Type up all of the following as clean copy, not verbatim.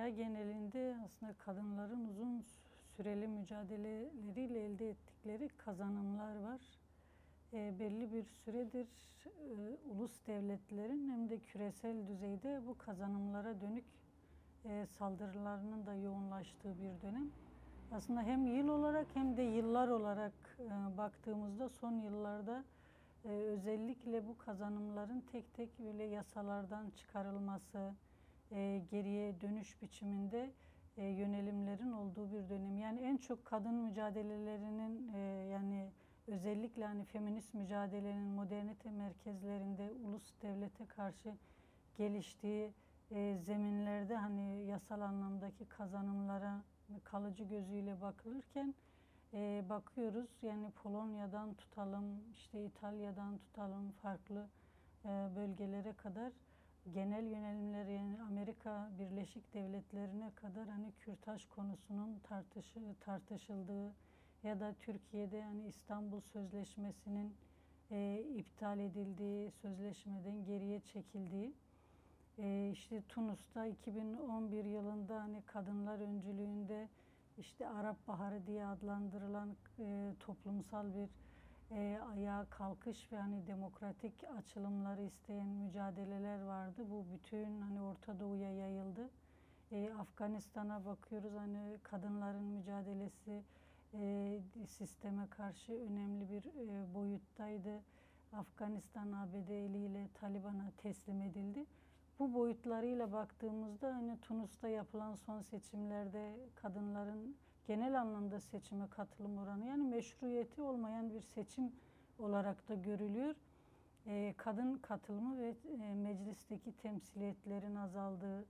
dünya genelinde aslında kadınların uzun süreli mücadeleleriyle elde ettikleri kazanımlar var. Belli bir süredir ulus devletlerin hem de küresel düzeyde bu kazanımlara dönük saldırılarının da yoğunlaştığı bir dönem. Aslında hem yıl olarak hem de yıllar olarak baktığımızda son yıllarda özellikle bu kazanımların tek tek böyle yasalardan çıkarılması, geriye dönüş biçiminde yönelimlerin olduğu bir dönem. Yani en çok kadın mücadelelerinin yani özellikle hani feminist mücadelenin modernite merkezlerinde ulus devlete karşı geliştiği zeminlerde hani yasal anlamdaki kazanımlara kalıcı gözüyle bakılırken bakıyoruz yani Polonya'dan tutalım, işte İtalya'dan tutalım farklı bölgelere kadar genel yönelimler yani Amerika Birleşik Devletleri'ne kadar hani kürtaj konusunun tartışıldığı ya da Türkiye'de yani İstanbul Sözleşmesi'nin iptal edildiği, sözleşmeden geriye çekildiği, işte Tunus'ta 2011 yılında hani kadınlar öncülüğünde işte Arap Baharı diye adlandırılan toplumsal bir ayağa kalkış ve hani demokratik açılımları isteyen mücadeleler vardı. Bu bütün hani Orta Doğu'ya yayıldı. Afganistan'a bakıyoruz hani kadınların mücadelesi sisteme karşı önemli bir boyuttaydı. Afganistan ABD eliyle Taliban'a teslim edildi. Bu boyutlarıyla baktığımızda hani Tunus'ta yapılan son seçimlerde kadınların genel anlamda seçime katılım oranı yani meşruiyeti olmayan bir seçim olarak da görülüyor. Kadın katılımı ve meclisteki temsiliyetlerin azaldığı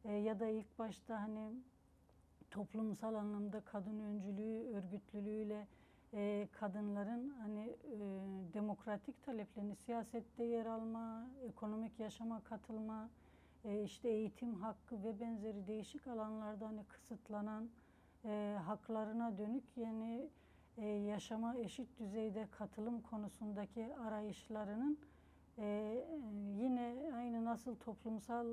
ya da ilk başta hani toplumsal anlamda kadın öncülüğü, örgütlülüğüyle kadınların hani demokratik taleplerini siyasette yer alma, ekonomik yaşama katılma, işte eğitim hakkı ve benzeri değişik alanlarda hani kısıtlanan haklarına dönük yani yaşama eşit düzeyde katılım konusundaki arayışlarının yine aynı nasıl toplumsal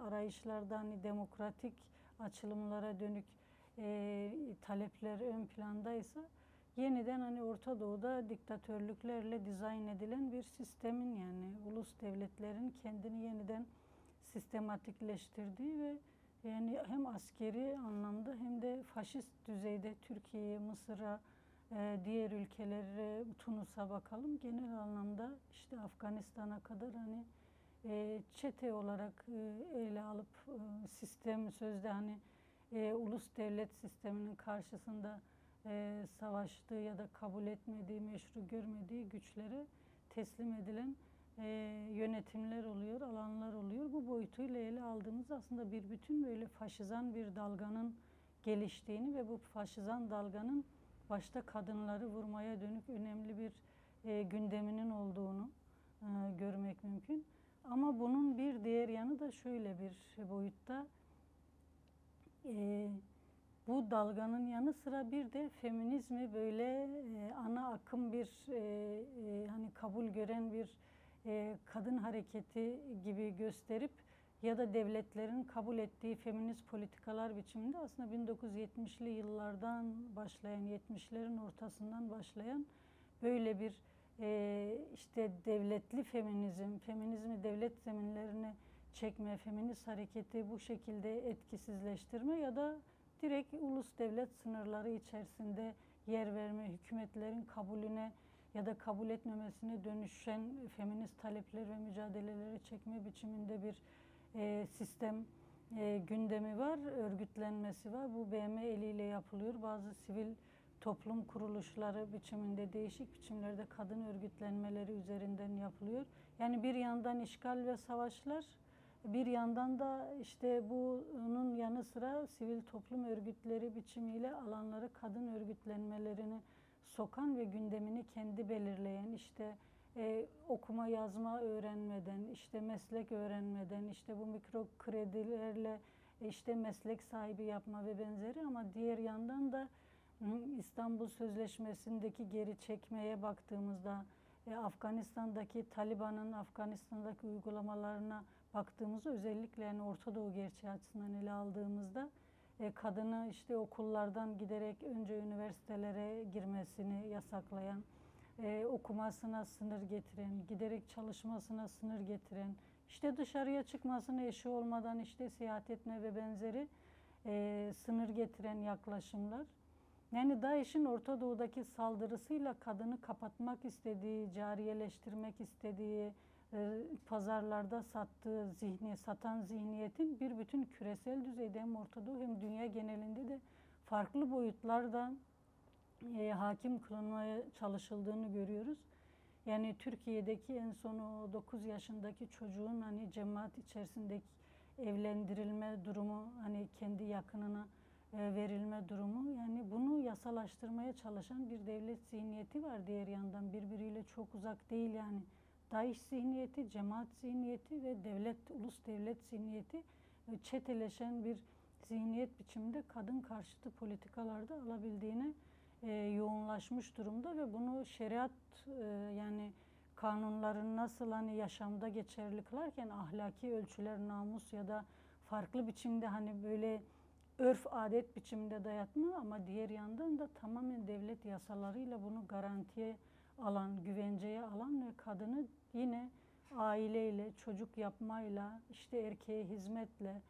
arayışlarda hani demokratik açılımlara dönük talepler ön plandaysa yeniden hani Orta Doğu'da diktatörlüklerle dizayn edilen bir sistemin yani ulus devletlerin kendini yeniden sistematikleştirdiği ve yani hem askeri anlamda hem de faşist düzeyde Türkiye'ye, Mısır'a, diğer ülkelere, Tunus'a bakalım. Genel anlamda işte Afganistan'a kadar hani çete olarak ele alıp sistem sözde hani ulus devlet sisteminin karşısında savaştığı ya da kabul etmediği, meşru görmediği güçlere teslim edilen yönetimler oluyor, alanlar oluyor. Bu boyutuyla ele aldığımız aslında bir bütün böyle faşizan bir dalganın geliştiğini ve bu faşizan dalganın başta kadınları vurmaya dönük önemli bir gündeminin olduğunu görmek mümkün. Ama bunun bir diğer yanı da şöyle bir boyutta. Bu dalganın yanı sıra bir de feminizmi böyle ana akım bir hani kabul gören bir kadın hareketi gibi gösterip ya da devletlerin kabul ettiği feminist politikalar biçiminde aslında 1970'li yıllardan başlayan, 70'lerin ortasından başlayan böyle bir işte devletli feminizm, feminizmi devlet zeminlerine çekme, feminist hareketi bu şekilde etkisizleştirme ya da direkt ulus devlet sınırları içerisinde yer verme, hükümetlerin kabulüne ya da kabul etmemesine dönüşen feminist talepler ve mücadeleleri çekme biçiminde bir sistem gündemi var, örgütlenmesi var. Bu BM eliyle yapılıyor. Bazı sivil toplum kuruluşları biçiminde değişik biçimlerde kadın örgütlenmeleri üzerinden yapılıyor. Yani bir yandan işgal ve savaşlar, bir yandan da işte bunun yanı sıra sivil toplum örgütleri biçimiyle alanları kadın örgütlenmelerini sokan ve gündemini kendi belirleyen işte okuma yazma öğrenmeden, işte meslek öğrenmeden, işte bu mikro kredilerle işte meslek sahibi yapma ve benzeri ama diğer yandan da İstanbul Sözleşmesi'ndeki geri çekmeye baktığımızda Afganistan'daki Taliban'ın Afganistan'daki uygulamalarına baktığımızda, özellikle yani Orta Doğu gerçeği açısından ele aldığımızda kadını işte okullardan giderek önce üniversitelere girmesini yasaklayan, okumasına sınır getiren, giderek çalışmasına sınır getiren, işte dışarıya çıkmasını eşi olmadan işte seyahat etme ve benzeri sınır getiren yaklaşımlar. Yani DAEŞ'in Orta Doğu'daki saldırısıyla kadını kapatmak istediği, cariyeleştirmek istediği, pazarlarda satan zihniyetin bir bütün küresel düzeyde hem Orta Doğu hem dünya genelinde de farklı boyutlarda hakim kılınmaya çalışıldığını görüyoruz. Yani Türkiye'deki en son o 9 yaşındaki çocuğun hani cemaat içerisindeki evlendirilme durumu, hani kendi yakınına verilme durumu, yani bunu yasalaştırmaya çalışan bir devlet zihniyeti var diğer yandan, birbiriyle çok uzak değil yani. DAEŞ zihniyeti, cemaat zihniyeti ve ulus devlet zihniyeti çeteleşen bir zihniyet biçiminde kadın karşıtı politikalarda alabildiğine yoğunlaşmış durumda ve bunu şeriat yani kanunların nasıl hani yaşamda geçerli kılarken ahlaki ölçüler, namus ya da farklı biçimde hani böyle örf adet biçiminde dayatma, ama diğer yandan da tamamen devlet yasalarıyla bunu garantiye alan, güvenceye alan ve kadını yine aileyle, çocuk yapmayla, işte erkeğe hizmetle,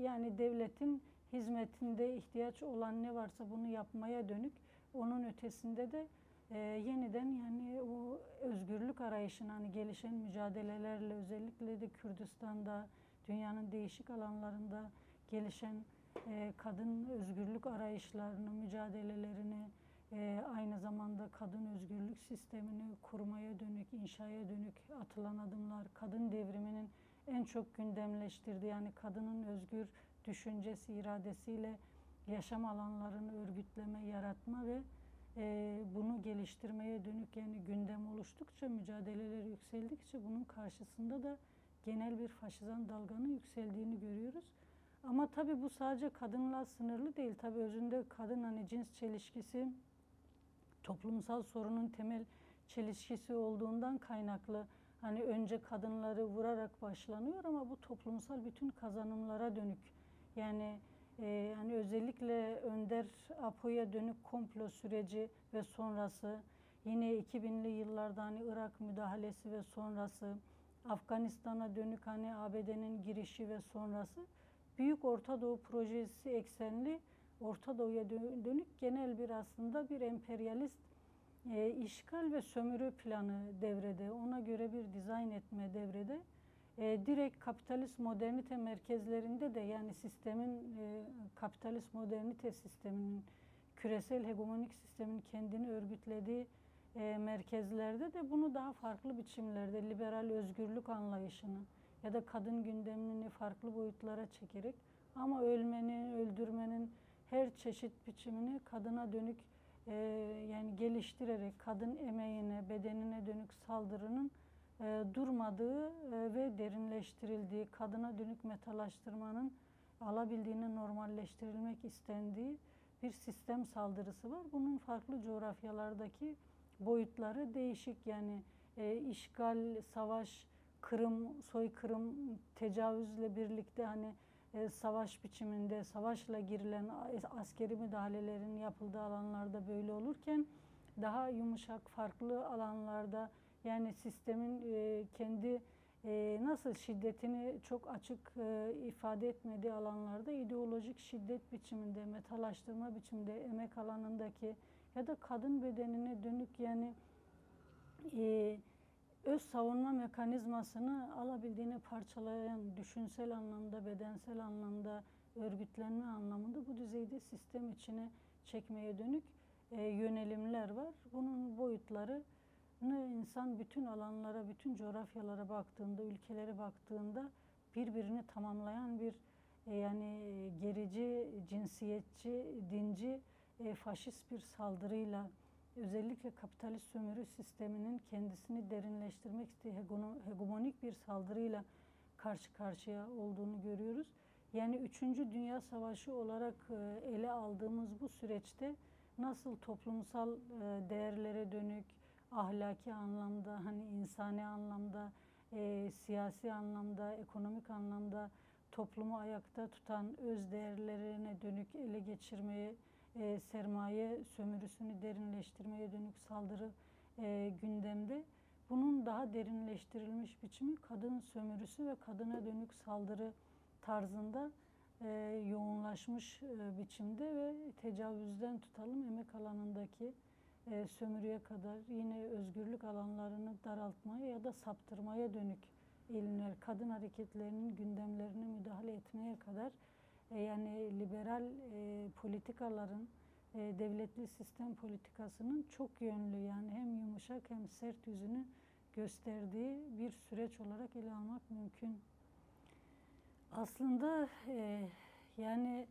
yani devletin hizmetinde ihtiyaç olan ne varsa bunu yapmaya dönük, onun ötesinde de yeniden yani o özgürlük arayışına, hani gelişen mücadelelerle, özellikle de Kürdistan'da, dünyanın değişik alanlarında gelişen kadın özgürlük arayışlarını, mücadelelerini, aynı zamanda kadın özgürlük sistemini kurmaya dönük, inşaya dönük atılan adımlar, kadın devriminin en çok gündemleştirdiği, yani kadının özgür düşüncesi, iradesiyle yaşam alanlarını örgütleme, yaratma ve bunu geliştirmeye dönük yani gündem oluştukça, mücadeleler yükseldikçe bunun karşısında da genel bir faşizan dalganın yükseldiğini görüyoruz. Ama tabii bu sadece kadınla sınırlı değil. Tabii özünde kadın hani cins çelişkisi toplumsal sorunun temel çelişkisi olduğundan kaynaklı hani önce kadınları vurarak başlanıyor, ama bu toplumsal bütün kazanımlara dönük. Yani hani özellikle Önder Apo'ya dönük komplo süreci ve sonrası, yine 2000'li yıllarda hani Irak müdahalesi ve sonrası, Afganistan'a dönük hani ABD'nin girişi ve sonrası, Büyük Orta Doğu Projesi eksenli Orta Doğu'ya dönük genel bir aslında bir emperyalist işgal ve sömürü planı devrede. Ona göre bir dizayn etme devrede. Direkt kapitalist modernite merkezlerinde de, yani sistemin kapitalist modernite sisteminin, küresel hegemonik sistemin kendini örgütlediği merkezlerde de bunu daha farklı biçimlerde liberal özgürlük anlayışını ya da kadın gündemini farklı boyutlara çekerek, ama ölmenin, öldürmenin her çeşit biçimini kadına dönük yani geliştirerek, kadın emeğine, bedenine dönük saldırının durmadığı ve derinleştirildiği, kadına dönük metalaştırmanın alabildiğine normalleştirilmek istendiği bir sistem saldırısı var. Bunun farklı coğrafyalardaki boyutları değişik, yani işgal, savaş, kırım, soykırım, tecavüzle birlikte hani savaş biçiminde, savaşla girilen askeri müdahalelerin yapıldığı alanlarda böyle olurken, daha yumuşak farklı alanlarda, yani sistemin kendi nasıl şiddetini çok açık ifade etmediği alanlarda ideolojik şiddet biçiminde, metalaştırma biçiminde, emek alanındaki ya da kadın bedenine dönük yani öz savunma mekanizmasını alabildiğine parçalayan, düşünsel anlamda, bedensel anlamda, örgütlenme anlamında bu düzeyde sistem içine çekmeye dönük yönelimler var. Bunun boyutlarını insan bütün alanlara, bütün coğrafyalara baktığında, ülkelere baktığında birbirini tamamlayan bir yani gerici, cinsiyetçi, dinci, faşist bir saldırıyla, özellikle kapitalist sömürü sisteminin kendisini derinleştirmek isteği hegemonik bir saldırıyla karşı karşıya olduğunu görüyoruz. Yani 3. Dünya Savaşı olarak ele aldığımız bu süreçte nasıl toplumsal değerlere dönük, ahlaki anlamda, hani insani anlamda, siyasi anlamda, ekonomik anlamda toplumu ayakta tutan öz değerlerine dönük ele geçirmeye, sermaye sömürüsünü derinleştirmeye dönük saldırı gündemde. Bunun daha derinleştirilmiş biçimi kadın sömürüsü ve kadına dönük saldırı tarzında yoğunlaşmış biçimde ve tecavüzden tutalım emek alanındaki sömürüye kadar yine özgürlük alanlarını daraltmaya ya da saptırmaya dönük eğilimler, kadın hareketlerinin gündemlerine müdahale etmeye kadar yani liberal politikaların, devletli sistem politikasının çok yönlü yani hem yumuşak hem sert yüzünü gösterdiği bir süreç olarak ele almak mümkün. Aslında yani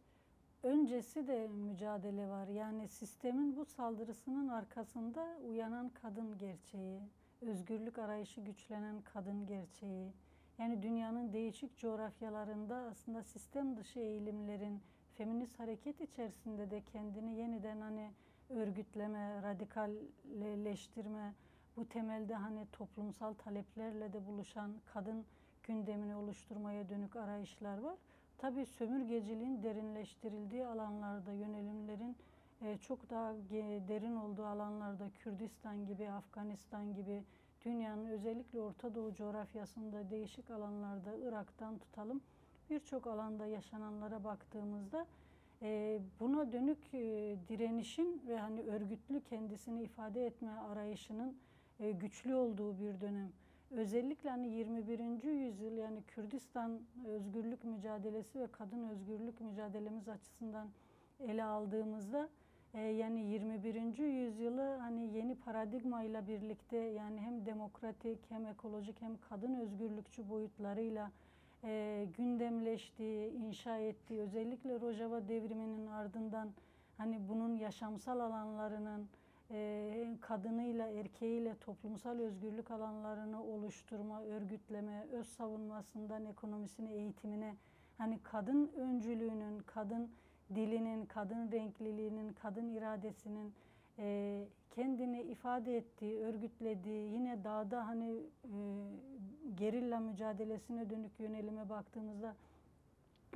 öncesi de mücadele var. Yani sistemin bu saldırısının arkasında uyanan kadın gerçeği, özgürlük arayışı güçlenen kadın gerçeği. Yani dünyanın değişik coğrafyalarında aslında sistem dışı eğilimlerin feminist hareket içerisinde de kendini yeniden hani örgütleme, radikalleştirme, bu temelde hani toplumsal taleplerle de buluşan kadın gündemini oluşturmaya dönük arayışlar var. Tabii sömürgeciliğin derinleştirildiği alanlarda, yönelimlerin çok daha derin olduğu alanlarda Kürdistan gibi, Afganistan gibi, dünyanın özellikle Orta Doğu coğrafyasında değişik alanlarda, Irak'tan tutalım, birçok alanda yaşananlara baktığımızda buna dönük direnişin ve hani örgütlü kendisini ifade etme arayışının güçlü olduğu bir dönem. Özellikle hani 21. yüzyıl yani Kürdistan özgürlük mücadelesi ve kadın özgürlük mücadelemiz açısından ele aldığımızda yani 21. yüzyılı hani yeni paradigma ile birlikte yani hem demokratik hem ekolojik hem kadın özgürlükçü boyutlarıyla gündemleştiği, inşa ettiği, özellikle Rojava devriminin ardından hani bunun yaşamsal alanlarının kadınıyla, erkeğiyle toplumsal özgürlük alanlarını oluşturma, örgütleme, öz savunmasından ekonomisine, eğitimine, hani kadın öncülüğünün, kadın dilinin, kadın renkliliğinin, kadın iradesinin kendini ifade ettiği, örgütlediği, yine dağda hani gerilla mücadelesine dönük yönelime baktığımızda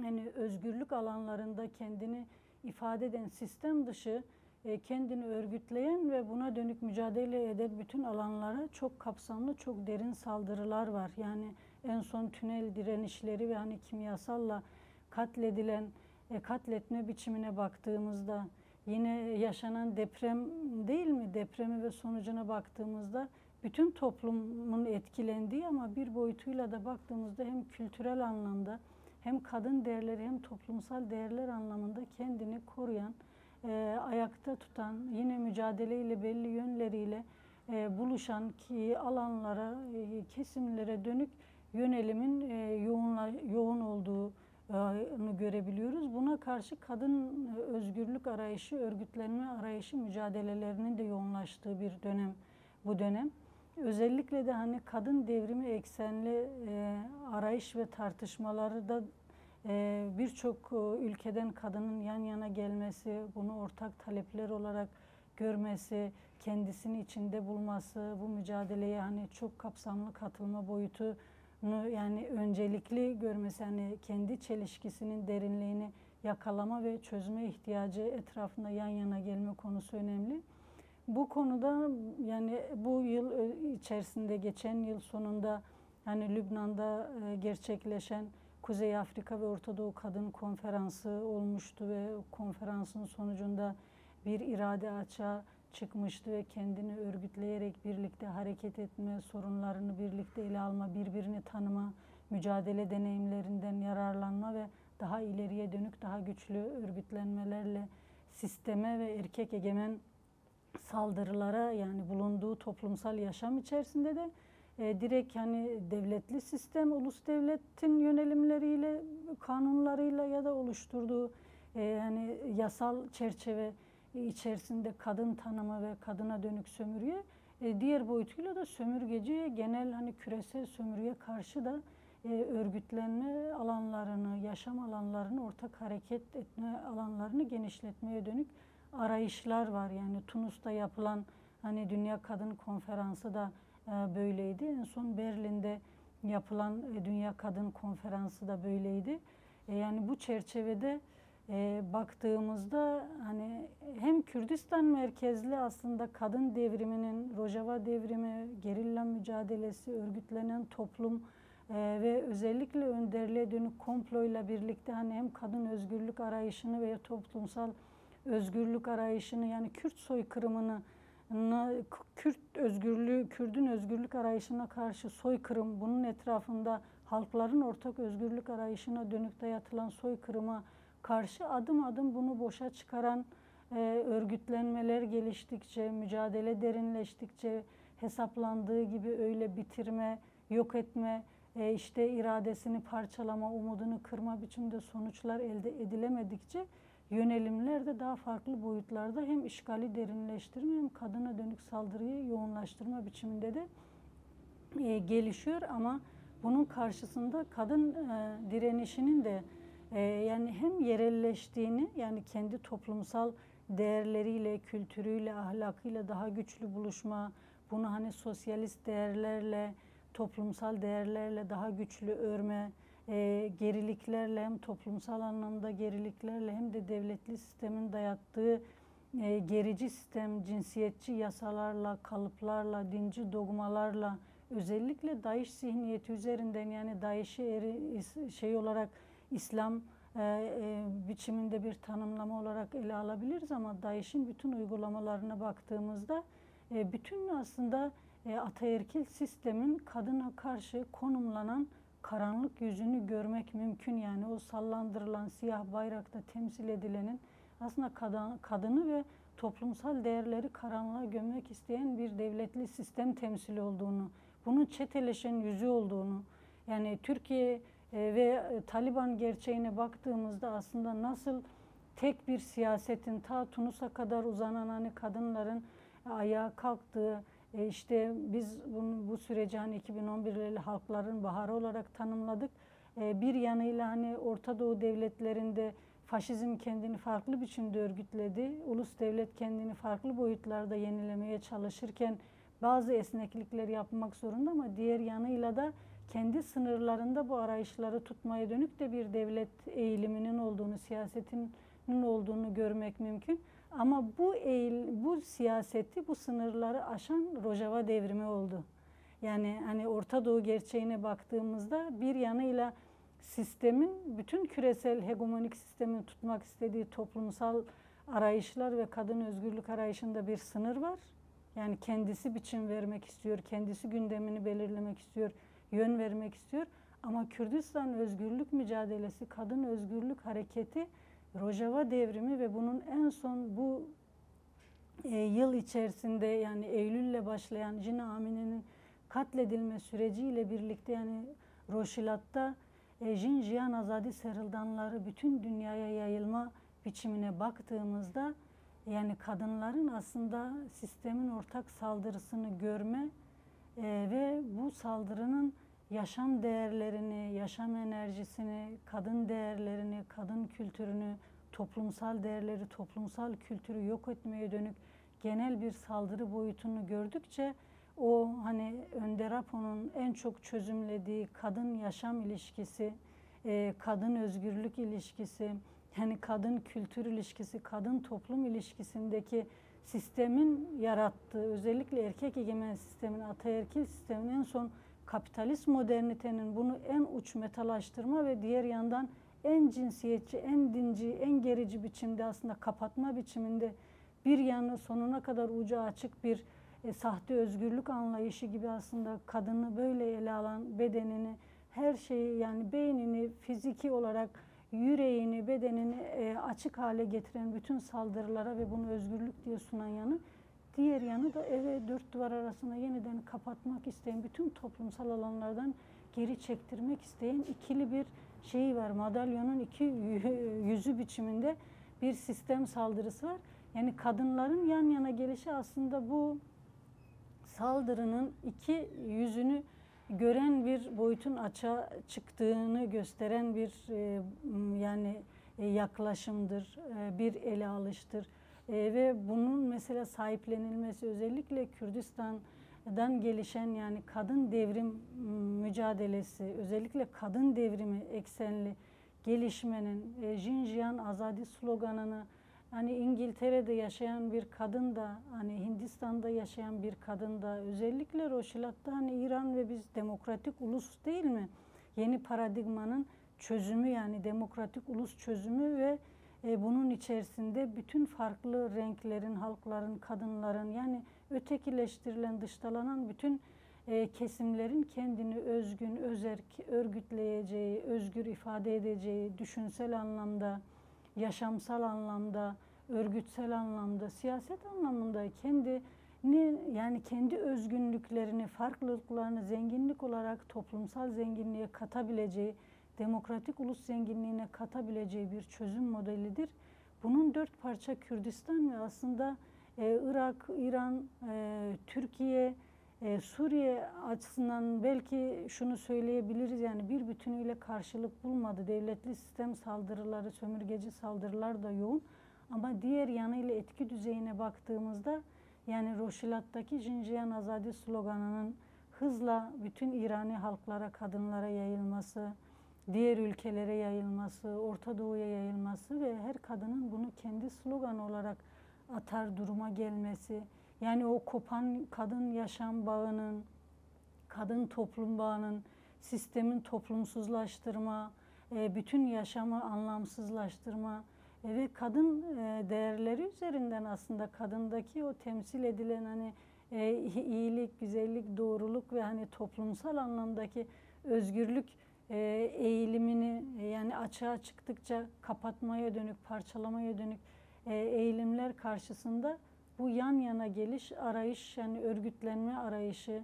hani özgürlük alanlarında kendini ifade eden sistem dışı kendini örgütleyen ve buna dönük mücadele eden bütün alanlara çok kapsamlı, çok derin saldırılar var. Yani en son tünel direnişleri ve hani kimyasalla katledilen katletme biçimine baktığımızda yine yaşanan deprem değil mi? Depremi ve sonucuna baktığımızda bütün toplumun etkilendiği ama bir boyutuyla da baktığımızda hem kültürel anlamda hem kadın değerleri hem toplumsal değerler anlamında kendini koruyan, ayakta tutan, yine mücadeleyle belli yönleriyle buluşan ki alanlara, kesimlere dönük yönelimin yoğun olduğunu görebiliyoruz. Buna karşı kadın özgürlük arayışı, örgütlenme arayışı mücadelelerinin de yoğunlaştığı bir dönem bu dönem. Özellikle de hani kadın devrimi eksenli arayış ve tartışmaları da birçok ülkeden kadının yan yana gelmesi, bunu ortak talepler olarak görmesi, kendisini içinde bulması, bu mücadeleye hani çok kapsamlı katılma boyutunu yani öncelikli görmesi, hani kendi çelişkisinin derinliğini yakalama ve çözme ihtiyacı etrafında yan yana gelme konusu önemli. Bu konuda yani bu yıl içerisinde geçen yıl sonunda hani Lübnan'da gerçekleşen Kuzey Afrika ve Orta Doğu Kadın Konferansı olmuştu ve konferansın sonucunda bir irade açığa çıkmıştı ve kendini örgütleyerek birlikte hareket etme, sorunlarını birlikte ele alma, birbirini tanıma, mücadele deneyimlerinden yararlanma ve daha ileriye dönük daha güçlü örgütlenmelerle sisteme ve erkek egemen saldırılara yani bulunduğu toplumsal yaşam içerisinde de direkt hani devletli sistem, ulus devletin yönelimleriyle, kanunlarıyla ya da oluşturduğu yani yasal çerçeve içerisinde kadın tanımı ve kadına dönük sömürüye, diğer boyutuyla da sömürgeci genel hani küresel sömürüye karşı da örgütlenme alanlarını, yaşam alanlarını, ortak hareket etme alanlarını genişletmeye dönük arayışlar var. Yani Tunus'ta yapılan hani Dünya Kadın Konferansı da böyleydi. En son Berlin'de yapılan Dünya Kadın Konferansı da böyleydi. Yani bu çerçevede baktığımızda hani hem Kürdistan merkezli aslında kadın devriminin, Rojava devrimi, gerilla mücadelesi, örgütlenen toplum ve özellikle önderliğe dönük komployla birlikte hani hem kadın özgürlük arayışını veya toplumsal özgürlük arayışını, yani Kürt soykırımını, Kürdün özgürlük arayışına karşı soykırım, bunun etrafında halkların ortak özgürlük arayışına dönük dayatılan soykırıma karşı adım adım bunu boşa çıkaran örgütlenmeler geliştikçe, mücadele derinleştikçe, hesaplandığı gibi öyle bitirme, yok etme, işte iradesini parçalama, umudunu kırma biçimde sonuçlar elde edilemedikçe yönelimler de daha farklı boyutlarda hem işgali derinleştirme hem kadına dönük saldırıyı yoğunlaştırma biçiminde de gelişiyor. Ama bunun karşısında kadın direnişinin de yani hem yerelleştiğini, yani kendi toplumsal değerleriyle, kültürüyle, ahlakıyla daha güçlü buluşma, bunu hani sosyalist değerlerle, toplumsal değerlerle daha güçlü örme, geriliklerle, hem toplumsal anlamda geriliklerle hem de devletli sistemin dayattığı gerici sistem, cinsiyetçi yasalarla, kalıplarla, dinci dogmalarla, özellikle DAEŞ zihniyeti üzerinden, yani DAEŞ'i şey olarak İslam biçiminde bir tanımlama olarak ele alabiliriz ama DAEŞ'in bütün uygulamalarına baktığımızda bütün aslında ataerkil sistemin kadına karşı konumlanan karanlık yüzünü görmek mümkün. Yani o sallandırılan siyah bayrakta temsil edilenin aslında kadını ve toplumsal değerleri karanlığa gömmek isteyen bir devletli sistem temsili olduğunu, bunun çeteleşen yüzü olduğunu, yani Türkiye ve Taliban gerçeğine baktığımızda aslında nasıl tek bir siyasetin ta Tunus'a kadar uzanan hani kadınların ayağa kalktığı, işte biz bu süreci hani 2011'li halkların baharı olarak tanımladık. Bir yanıyla hani Orta Doğu devletlerinde faşizm kendini farklı biçimde örgütledi. Ulus devlet kendini farklı boyutlarda yenilemeye çalışırken bazı esneklikler yapmak zorunda ama diğer yanıyla da kendi sınırlarında bu arayışları tutmaya dönük de bir devlet eğiliminin olduğunu, siyasetinin olduğunu görmek mümkün. Ama bu siyaseti, bu sınırları aşan Rojava devrimi oldu. Yani hani Orta Doğu gerçeğine baktığımızda bir yanıyla sistemin, bütün küresel hegemonik sistemin tutmak istediği toplumsal arayışlar ve kadın özgürlük arayışında bir sınır var. Yani kendisi biçim vermek istiyor, kendisi gündemini belirlemek istiyor, yön vermek istiyor. Ama Kürdistan özgürlük mücadelesi, kadın özgürlük hareketi, Rojava devrimi ve bunun en son bu yıl içerisinde, yani Eylül'le başlayan Jina Amine'nin katledilme süreciyle birlikte, yani Roşilat'ta Jinjiyan Azadi Serıldanları bütün dünyaya yayılma biçimine baktığımızda, yani kadınların aslında sistemin ortak saldırısını görme ve bu saldırının yaşam değerlerini, yaşam enerjisini, kadın değerlerini, kadın kültürünü, toplumsal değerleri, toplumsal kültürü yok etmeye dönük genel bir saldırı boyutunu gördükçe o hani Önder Apo'nun en çok çözümlediği kadın yaşam ilişkisi, kadın özgürlük ilişkisi, yani kadın kültür ilişkisi, kadın toplum ilişkisindeki sistemin yarattığı, özellikle erkek egemen sistemin, ataerkil sistemin en son kapitalist modernitenin bunu en uç metalaştırma ve diğer yandan en cinsiyetçi, en dinci, en gerici biçimde aslında kapatma biçiminde bir yanı sonuna kadar ucu açık bir sahte özgürlük anlayışı gibi aslında kadını böyle ele alan, bedenini, her şeyi, yani beynini, fiziki olarak yüreğini, bedenini açık hale getiren bütün saldırılara ve bunu özgürlük diye sunan yanı, diğer yanı da eve dört duvar arasında yeniden kapatmak isteyen, bütün toplumsal alanlardan geri çektirmek isteyen ikili bir şeyi var. Madalyonun iki yüzü biçiminde bir sistem saldırısı var. Yani kadınların yan yana gelişi aslında bu saldırının iki yüzünü gören bir boyutun açığa çıktığını gösteren bir yani yaklaşımdır, bir ele alıştır. Ve bunun mesela sahiplenilmesi, özellikle Kürdistan gelişen yani kadın devrim mücadelesi, özellikle kadın devrimi eksenli gelişmenin Jinjiyan Azadi sloganını hani İngiltere'de yaşayan bir kadın da hani Hindistan'da yaşayan bir kadın da özellikle Roşilat'ta hani İran ve biz demokratik ulus değil mi? Yeni paradigmanın çözümü yani demokratik ulus çözümü ve bunun içerisinde bütün farklı renklerin, halkların, kadınların yani ötekileştirilen, dışlanan bütün kesimlerin kendini özgün, özerk örgütleyeceği, özgür ifade edeceği, düşünsel anlamda, yaşamsal anlamda, örgütsel anlamda, siyaset anlamında yani kendi özgünlüklerini, farklılıklarını zenginlik olarak toplumsal zenginliğe katabileceği, demokratik ulus zenginliğine katabileceği bir çözüm modelidir. Bunun 4 parça Kürdistan ve aslında Irak, İran, Türkiye, Suriye açısından belki şunu söyleyebiliriz yani bir bütünüyle karşılık bulmadı. Devletli sistem saldırıları, sömürgeci saldırılar da yoğun. Ama diğer yanıyla etki düzeyine baktığımızda yani Roşilat'taki Jinjiyan Azadi sloganının hızla bütün İrani halklara, kadınlara yayılması, diğer ülkelere yayılması, Orta Doğu'ya yayılması ve her kadının bunu kendi slogan olarak atar duruma gelmesi, yani o kopan kadın yaşam bağının, kadın toplum bağının, sistemin toplumsuzlaştırma, bütün yaşamı anlamsızlaştırma ve kadın değerleri üzerinden aslında kadındaki o temsil edilen hani iyilik, güzellik, doğruluk ve hani toplumsal anlamdaki özgürlük eğilimini yani açığa çıktıkça kapatmaya dönük, parçalamaya dönük eğilimler karşısında bu yan yana geliş, arayış yani örgütlenme arayışı,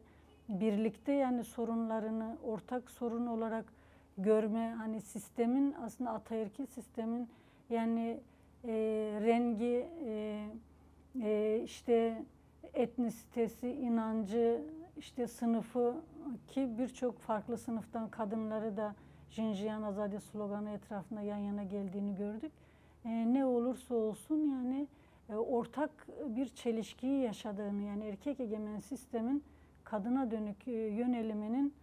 birlikte yani sorunlarını ortak sorun olarak görme, hani sistemin aslında ataerkil sistemin yani rengi, işte etnisitesi, inancı, işte sınıfı ki birçok farklı sınıftan kadınları da Jinjiyan Azadi sloganı etrafında yan yana geldiğini gördük. Ne olursa olsun yani ortak bir çelişkiyi yaşadığını yani erkek egemen sistemin kadına dönük yöneliminin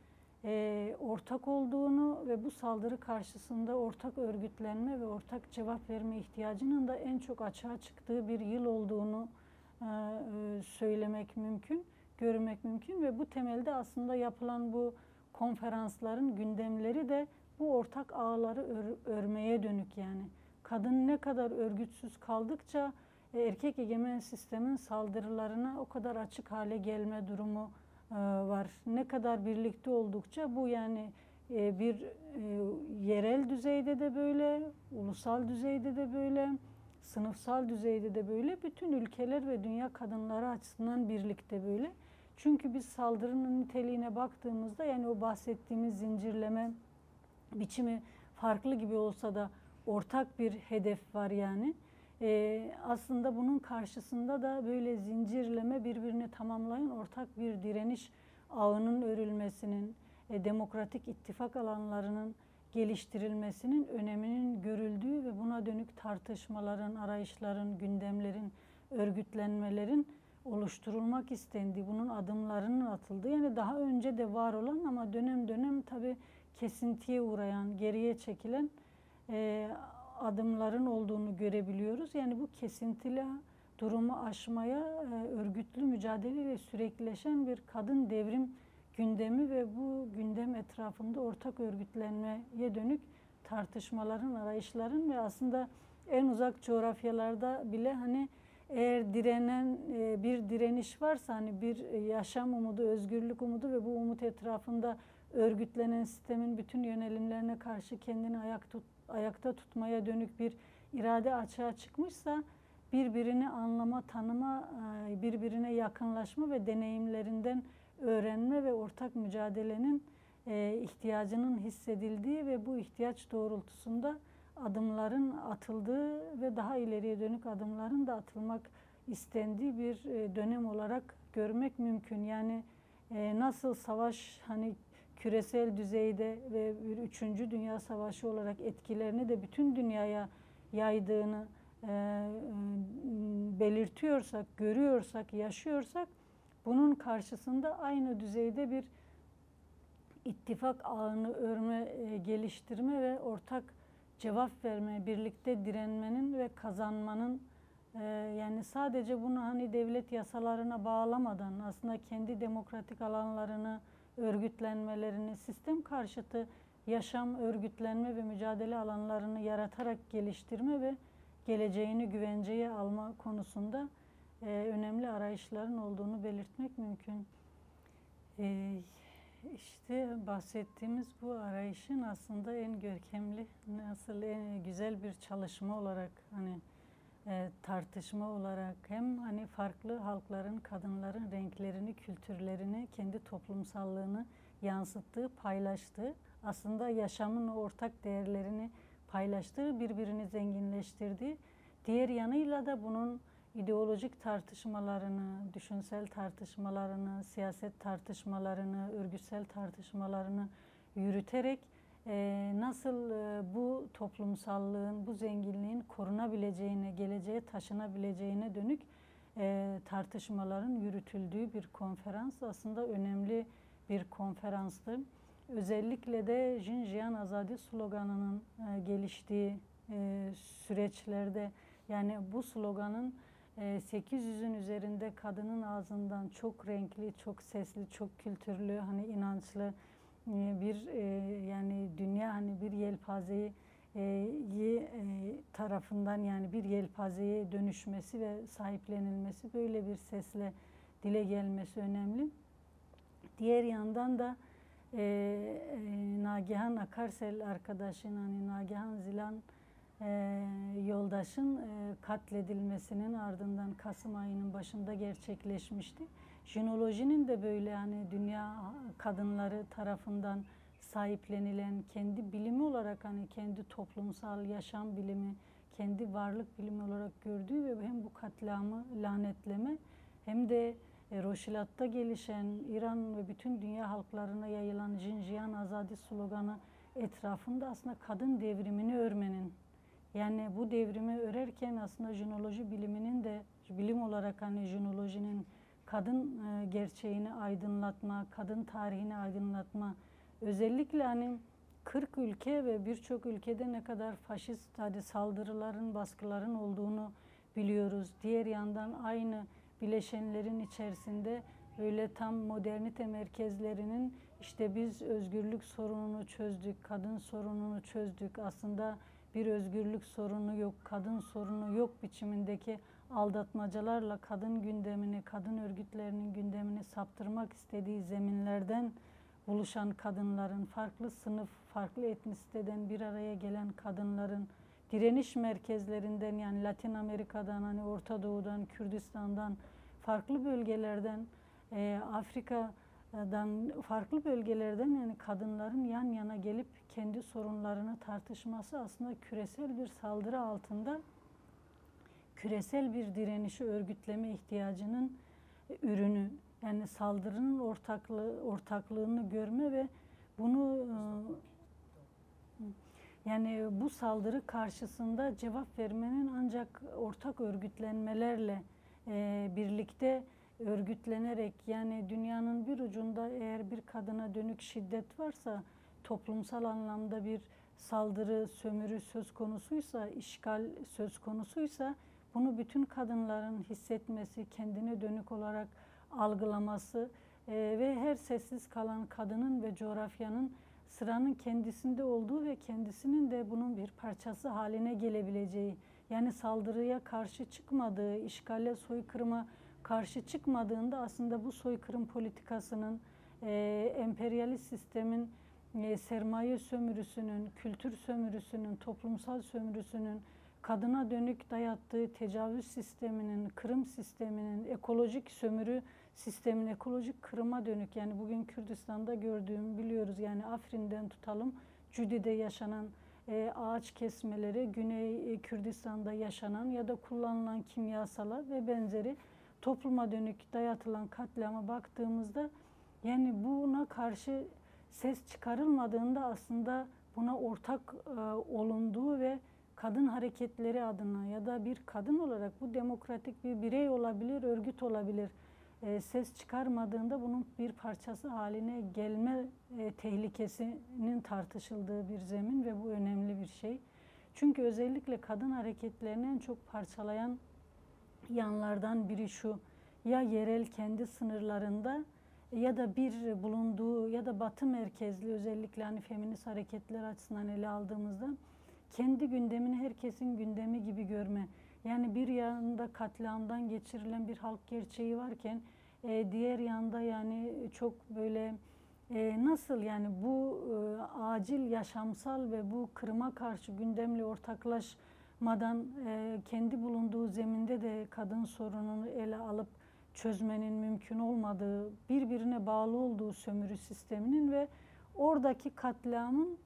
ortak olduğunu ve bu saldırı karşısında ortak örgütlenme ve ortak cevap verme ihtiyacının da en çok açığa çıktığı bir yıl olduğunu söylemek mümkün, görmek mümkün ve bu temelde aslında yapılan bu konferansların gündemleri de bu ortak ağları örmeye dönük yani. Kadın ne kadar örgütsüz kaldıkça erkek egemen sistemin saldırılarına o kadar açık hale gelme durumu var. Ne kadar birlikte oldukça bu yani bir yerel düzeyde de böyle, ulusal düzeyde de böyle, sınıfsal düzeyde de böyle, bütün ülkeler ve dünya kadınları açısından birlikte böyle. Çünkü biz saldırının niteliğine baktığımızda yani o bahsettiğimiz zincirleme biçimi farklı gibi olsa da ortak bir hedef var yani. Aslında bunun karşısında da böyle zincirleme birbirini tamamlayan ortak bir direniş ağının örülmesinin, demokratik ittifak alanlarının geliştirilmesinin öneminin görüldüğü ve buna dönük tartışmaların, arayışların, gündemlerin, örgütlenmelerin oluşturulmak istendiği, bunun adımlarının atıldığı yani daha önce de var olan ama dönem dönem tabii kesintiye uğrayan, geriye çekilen adımların olduğunu görebiliyoruz. Yani bu kesintili durumu aşmaya örgütlü mücadeleyle süreklileşen bir kadın devrim gündemi ve bu gündem etrafında ortak örgütlenmeye dönük tartışmaların, arayışların ve aslında en uzak coğrafyalarda bile hani eğer direnen bir direniş varsa hani bir yaşam umudu, özgürlük umudu ve bu umut etrafında örgütlenen sistemin bütün yönelimlerine karşı kendini ayakta tutmaya dönük bir irade açığa çıkmışsa birbirini anlama, tanıma, birbirine yakınlaşma ve deneyimlerinden öğrenme ve ortak mücadelenin ihtiyacının hissedildiği ve bu ihtiyaç doğrultusunda adımların atıldığı ve daha ileriye dönük adımların da atılmak istendiği bir dönem olarak görmek mümkün. Yani nasıl savaş hani küresel düzeyde ve bir 3. Dünya Savaşı olarak etkilerini de bütün dünyaya yaydığını belirtiyorsak, görüyorsak, yaşıyorsak bunun karşısında aynı düzeyde bir ittifak ağını örme, geliştirme ve ortak cevap verme, birlikte direnmenin ve kazanmanın, yani sadece bunu hani devlet yasalarına bağlamadan aslında kendi demokratik alanlarını, örgütlenmelerini, sistem karşıtı yaşam, örgütlenme ve mücadele alanlarını yaratarak geliştirme ve geleceğini güvenceye alma konusunda önemli arayışların olduğunu belirtmek mümkün. İşte bahsettiğimiz bu arayışın aslında en görkemli, nasıl en güzel bir çalışma olarak, hani tartışma olarak hem hani farklı halkların, kadınların renklerini, kültürlerini, kendi toplumsallığını yansıttığı, paylaştığı, aslında yaşamın ortak değerlerini paylaştığı, birbirini zenginleştirdiği, diğer yanıyla da bunun ideolojik tartışmalarını, düşünsel tartışmalarını, siyaset tartışmalarını, örgütsel tartışmalarını yürüterek nasıl bu toplumsallığın, bu zenginliğin korunabileceğine, geleceğe taşınabileceğine dönük tartışmaların yürütüldüğü bir konferans. Aslında önemli bir konferanstı. Özellikle de Jinjiyan Azadi sloganının geliştiği süreçlerde, yani bu sloganın 800'ün üzerinde kadının ağzından çok renkli, çok sesli, çok kültürlü, hani inançlı bir yani dünya, hani bir yelpazeyi tarafından, yani bir yelpazeye dönüşmesi ve sahiplenilmesi, böyle bir sesle dile gelmesi önemli. Diğer yandan da Nagihan Akarsel arkadaşın, hani Nagihan Zilan yoldaşın katledilmesinin ardından Kasım ayının başında gerçekleşmişti. Jinolojinin de böyle hani dünya kadınları tarafından sahiplenilen, kendi bilimi olarak, hani kendi toplumsal yaşam bilimi, kendi varlık bilimi olarak gördüğü ve hem bu katliamı lanetleme hem de Roşilat'ta gelişen, İran ve bütün dünya halklarına yayılan Jinjiyan Azadi sloganı etrafında aslında kadın devrimini örmenin, yani bu devrimi örerken aslında jinoloji biliminin de bilim olarak, hani jinolojinin kadın gerçeğini aydınlatma, kadın tarihini aydınlatma, özellikle hani 40 ülke ve birçok ülkede ne kadar faşist saldırıların, baskıların olduğunu biliyoruz. Diğer yandan aynı bileşenlerin içerisinde böyle tam modernite merkezlerinin, işte biz özgürlük sorununu çözdük, kadın sorununu çözdük, aslında bir özgürlük sorunu yok, kadın sorunu yok biçimindeki aldatmacalarla kadın gündemini, kadın örgütlerinin gündemini saptırmak istediği zeminlerden buluşan kadınların, farklı sınıf, farklı etnisiteden bir araya gelen kadınların, direniş merkezlerinden, yani Latin Amerika'dan, hani Orta Doğu'dan, Kürdistan'dan, farklı bölgelerden, Afrika'dan, farklı bölgelerden, yani kadınların yan yana gelip kendi sorunlarını tartışması aslında küresel bir saldırı altında küresel bir direnişi örgütleme ihtiyacının ürünü. Yani saldırının ortaklığını görme ve bunu yani bu saldırı karşısında cevap vermenin ancak ortak örgütlenmelerle birlikte örgütlenerek, yani dünyanın bir ucunda eğer bir kadına dönük şiddet varsa, toplumsal anlamda bir saldırı, sömürü söz konusuysa, işgal söz konusuysa, bunu bütün kadınların hissetmesi, kendine dönük olarak algılaması ve her sessiz kalan kadının ve coğrafyanın sıranın kendisinde olduğu ve kendisinin de bunun bir parçası haline gelebileceği, yani saldırıya karşı çıkmadığı, işgale, soykırıma karşı çıkmadığında aslında bu soykırım politikasının, emperyalist sistemin sermaye sömürüsünün, kültür sömürüsünün, toplumsal sömürüsünün, kadına dönük dayattığı tecavüz sisteminin, kırım sisteminin, ekolojik sömürü sistemin, ekolojik kırıma dönük, yani bugün Kürdistan'da gördüğüm, biliyoruz, yani Afrin'den tutalım, Cüdi'de yaşanan ağaç kesmeleri, Güney Kürdistan'da yaşanan ya da kullanılan kimyasalar ve benzeri topluma dönük dayatılan katliama baktığımızda, yani buna karşı ses çıkarılmadığında aslında buna ortak olunduğu ve kadın hareketleri adına ya da bir kadın olarak bu demokratik bir birey olabilir, örgüt olabilir. ses çıkarmadığında bunun bir parçası haline gelme tehlikesinin tartışıldığı bir zemin ve bu önemli bir şey. Çünkü özellikle kadın hareketlerini en çok parçalayan yanlardan biri şu: ya yerel kendi sınırlarında ya da bir bulunduğu ya da batı merkezli, özellikle hani feminist hareketler açısından ele aldığımızda kendi gündemini herkesin gündemi gibi görme. Yani bir yanında katliamdan geçirilen bir halk gerçeği varken diğer yanda yani çok böyle nasıl yani bu acil yaşamsal ve bu kırıma karşı gündemle ortaklaşmadan kendi bulunduğu zeminde de kadın sorununu ele alıp çözmenin mümkün olmadığı, birbirine bağlı olduğu sömürü sisteminin ve oradaki katliamın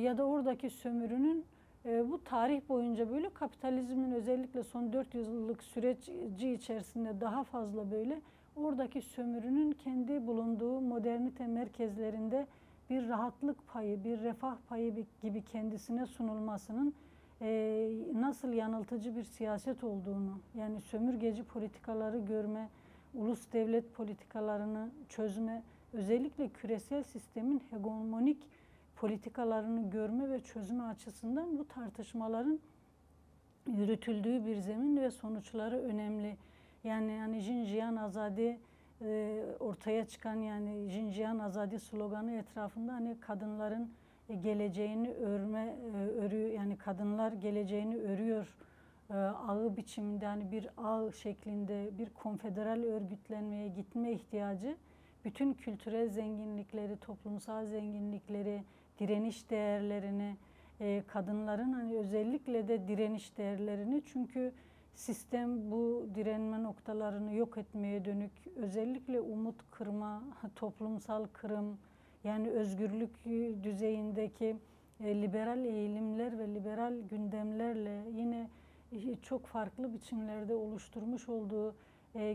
ya da oradaki sömürünün bu tarih boyunca böyle kapitalizmin özellikle son 400 yıllık süreci içerisinde daha fazla böyle oradaki sömürünün kendi bulunduğu modernite merkezlerinde bir rahatlık payı, bir refah payı gibi kendisine sunulmasının nasıl yanıltıcı bir siyaset olduğunu, yani sömürgeci politikaları görme, ulus devlet politikalarını çözme, özellikle küresel sistemin hegemonik politikalarını görme ve çözme açısından bu tartışmaların yürütüldüğü bir zemin ve sonuçları önemli. Yani Jinjiyan Azadi ortaya çıkan, yani Jinjiyan Azadi sloganı etrafında hani kadınların geleceğini yani kadınlar geleceğini örüyor ağı biçiminde, hani bir ağ şeklinde bir konfederal örgütlenmeye gitme ihtiyacı bütün kültürel zenginlikleri, toplumsal zenginlikleri, direniş değerlerini, kadınların hani özellikle de direniş değerlerini, çünkü sistem bu direnme noktalarını yok etmeye dönük, özellikle umut kırma, toplumsal kırım, yani özgürlük düzeyindeki liberal eğilimler ve liberal gündemlerle yine çok farklı biçimlerde oluşturmuş olduğu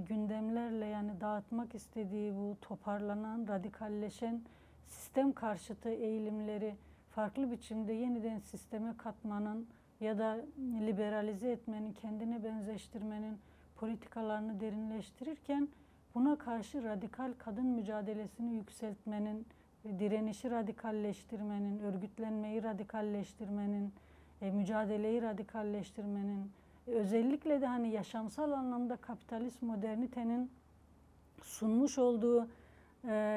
gündemlerle, yani dağıtmak istediği bu toparlanan, radikalleşen sistem karşıtı eğilimleri farklı biçimde yeniden sisteme katmanın ya da liberalize etmenin, kendine benzeştirmenin politikalarını derinleştirirken buna karşı radikal kadın mücadelesini yükseltmenin, direnişi radikalleştirmenin, örgütlenmeyi radikalleştirmenin, mücadeleyi radikalleştirmenin, özellikle de hani yaşamsal anlamda kapitalist modernitenin sunmuş olduğu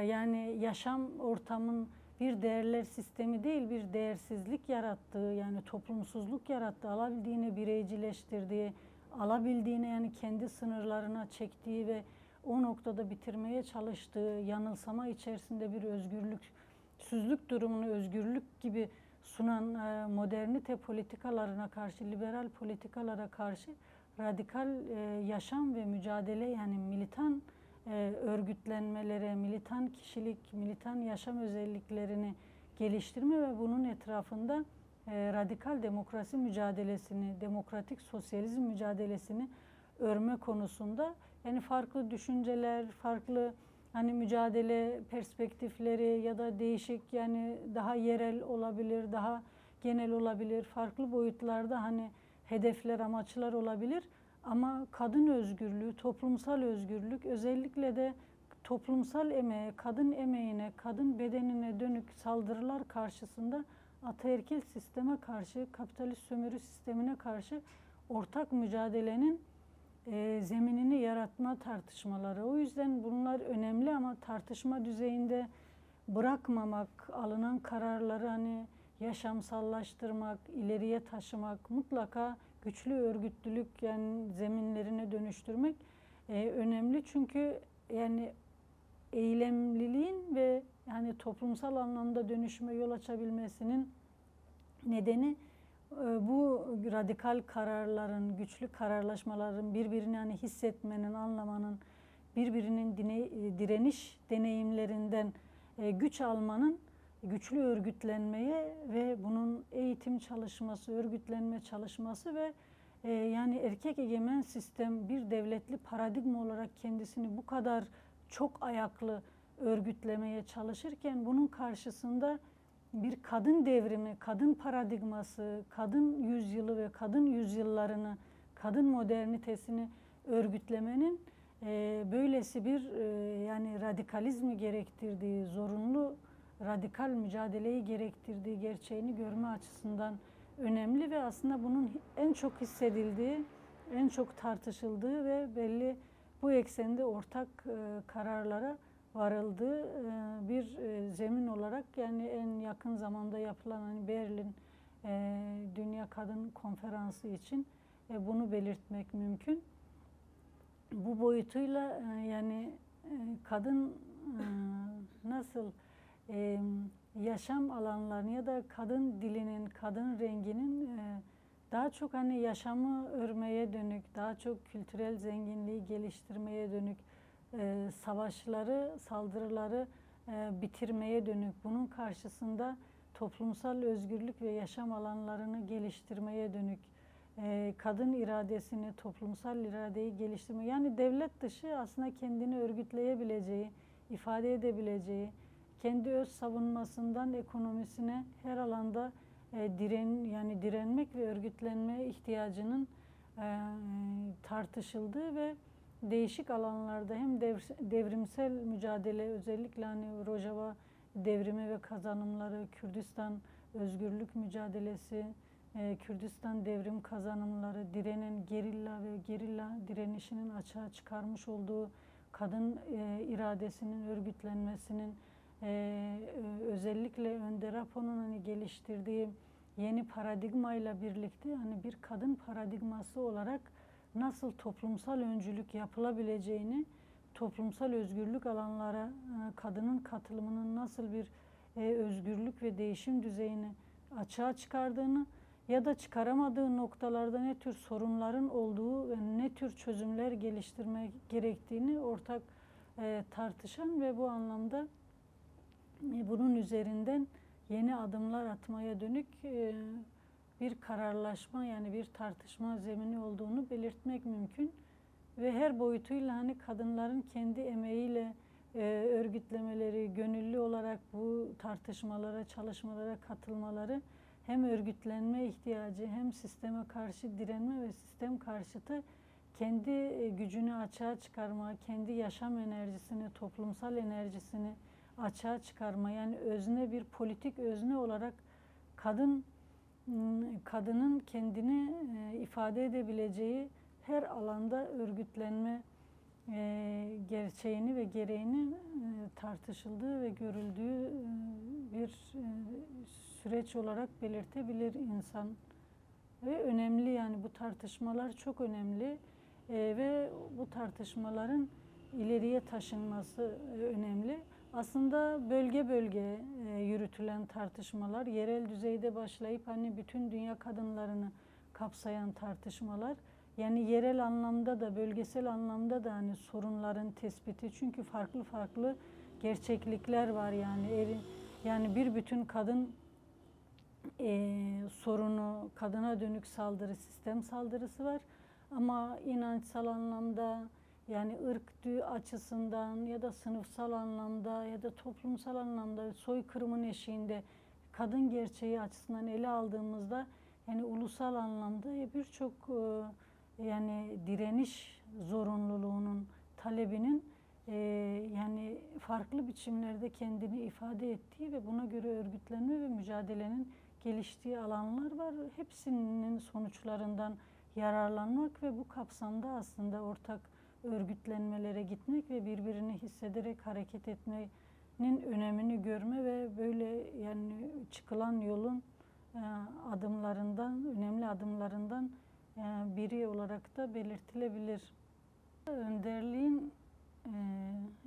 yani yaşam ortamın bir değerler sistemi değil, bir değersizlik yarattığı, yani toplumsuzluk yarattığı, alabildiğine bireycileştirdiği, alabildiğine yani kendi sınırlarına çektiği ve o noktada bitirmeye çalıştığı yanılsama içerisinde bir özgürlüksüzlük durumunu özgürlük gibi sunan modernite politikalarına karşı, liberal politikalara karşı radikal yaşam ve mücadele, yani militan örgütlenmelere, militan kişilik, militan yaşam özelliklerini geliştirme ve bunun etrafında radikal demokrasi mücadelesini, demokratik sosyalizm mücadelesini örme konusunda yani farklı düşünceler, farklı hani mücadele perspektifleri ya da değişik, yani daha yerel olabilir, daha genel olabilir, farklı boyutlarda hani hedefler, amaçlar olabilir. Ama kadın özgürlüğü, toplumsal özgürlük, özellikle de toplumsal emeğe, kadın emeğine, kadın bedenine dönük saldırılar karşısında ataerkil sisteme karşı, kapitalist sömürü sistemine karşı ortak mücadelenin zeminini yaratma tartışmaları. O yüzden bunlar önemli ama tartışma düzeyinde bırakmamak, alınan kararları hani yaşamsallaştırmak, ileriye taşımak, mutlaka güçlü örgütlülük yani zeminlerine dönüştürmek önemli. Çünkü yani eylemliliğin ve yani toplumsal anlamda dönüşüme yol açabilmesinin nedeni bu radikal kararların, güçlü kararlaşmaların, birbirini hani hissetmenin, anlamanın, birbirinin direniş deneyimlerinden güç almanın, güçlü örgütlenmeye ve bunun eğitim çalışması, örgütlenme çalışması ve yani erkek egemen sistem bir devletli paradigma olarak kendisini bu kadar çok ayaklı örgütlemeye çalışırken bunun karşısında bir kadın devrimi, kadın paradigması, kadın yüzyılı ve kadın yüzyıllarını, kadın modernitesini örgütlemenin böylesi bir yani radikalizmi gerektirdiği, zorunlu radikal mücadeleyi gerektirdiği gerçeğini görme açısından önemli ve aslında bunun en çok hissedildiği, en çok tartışıldığı ve belli bu eksende ortak kararlara varıldığı bir zemin olarak, yani en yakın zamanda yapılan hani Berlin Dünya Kadın Konferansı için bunu belirtmek mümkün. Bu boyutuyla yani kadın nasıl yaşam alanlarını ya da kadın dilinin, kadın renginin daha çok hani yaşamı örmeye dönük, daha çok kültürel zenginliği geliştirmeye dönük, savaşları, saldırıları bitirmeye dönük, bunun karşısında toplumsal özgürlük ve yaşam alanlarını geliştirmeye dönük, kadın iradesini, toplumsal iradeyi geliştirme, yani devlet dışı aslında kendini örgütleyebileceği, ifade edebileceği, kendi öz savunmasından ekonomisine her alanda direnmek ve örgütlenme ihtiyacının tartışıldığı ve değişik alanlarda hem devrimsel mücadele, özellikle hani Rojava devrimi ve kazanımları, Kürdistan özgürlük mücadelesi, Kürdistan devrim kazanımları, direnen gerilla direnişinin açığa çıkarmış olduğu kadın iradesinin örgütlenmesinin, özellikle Önder Apo'nun hani geliştirdiği yeni paradigmayla birlikte hani bir kadın paradigması olarak nasıl toplumsal öncülük yapılabileceğini, toplumsal özgürlük alanlara kadının katılımının nasıl bir özgürlük ve değişim düzeyini açığa çıkardığını ya da çıkaramadığı noktalarda ne tür sorunların olduğu ve ne tür çözümler geliştirmek gerektiğini ortak tartışan ve bu anlamda bunun üzerinden yeni adımlar atmaya dönük bir kararlaşma, yani bir tartışma zemini olduğunu belirtmek mümkün. Ve her boyutuyla hani kadınların kendi emeğiyle örgütlemeleri, gönüllü olarak bu tartışmalara, çalışmalara katılmaları, hem örgütlenme ihtiyacı, hem sisteme karşı direnme ve sistem karşıtı kendi gücünü açığa çıkarma, kendi yaşam enerjisini, toplumsal enerjisini açığa çıkarma, yani özne, bir politik özne olarak kadının kendini ifade edebileceği her alanda örgütlenme gerçeğini ve gereğini tartışıldığı ve görüldüğü bir süreç olarak belirtebilir insan. Ve önemli, yani bu tartışmalar çok önemli ve bu tartışmaların ileriye taşınması önemli. Aslında bölge bölge yürütülen tartışmalar, yerel düzeyde başlayıp hani bütün dünya kadınlarını kapsayan tartışmalar, yani yerel anlamda da bölgesel anlamda da hani sorunların tespiti, çünkü farklı farklı gerçeklikler var, yani bir bütün kadın sorunu, kadına dönük saldırı, sistem saldırısı var ama inançsal anlamda, yani ırk açısından ya da sınıfsal anlamda ya da toplumsal anlamda soykırımın eşiğinde kadın gerçeği açısından ele aldığımızda, yani ulusal anlamda birçok yani direniş zorunluluğunun, talebinin yani farklı biçimlerde kendini ifade ettiği ve buna göre örgütlenme ve mücadelenin geliştiği alanlar var. Hepsinin sonuçlarından yararlanmak ve bu kapsamda aslında ortak örgütlenmelere gitmek ve birbirini hissederek hareket etmenin önemini görme ve böyle yani çıkılan yolun adımlarından, önemli adımlarından biri olarak da belirtilebilir. Önderliğin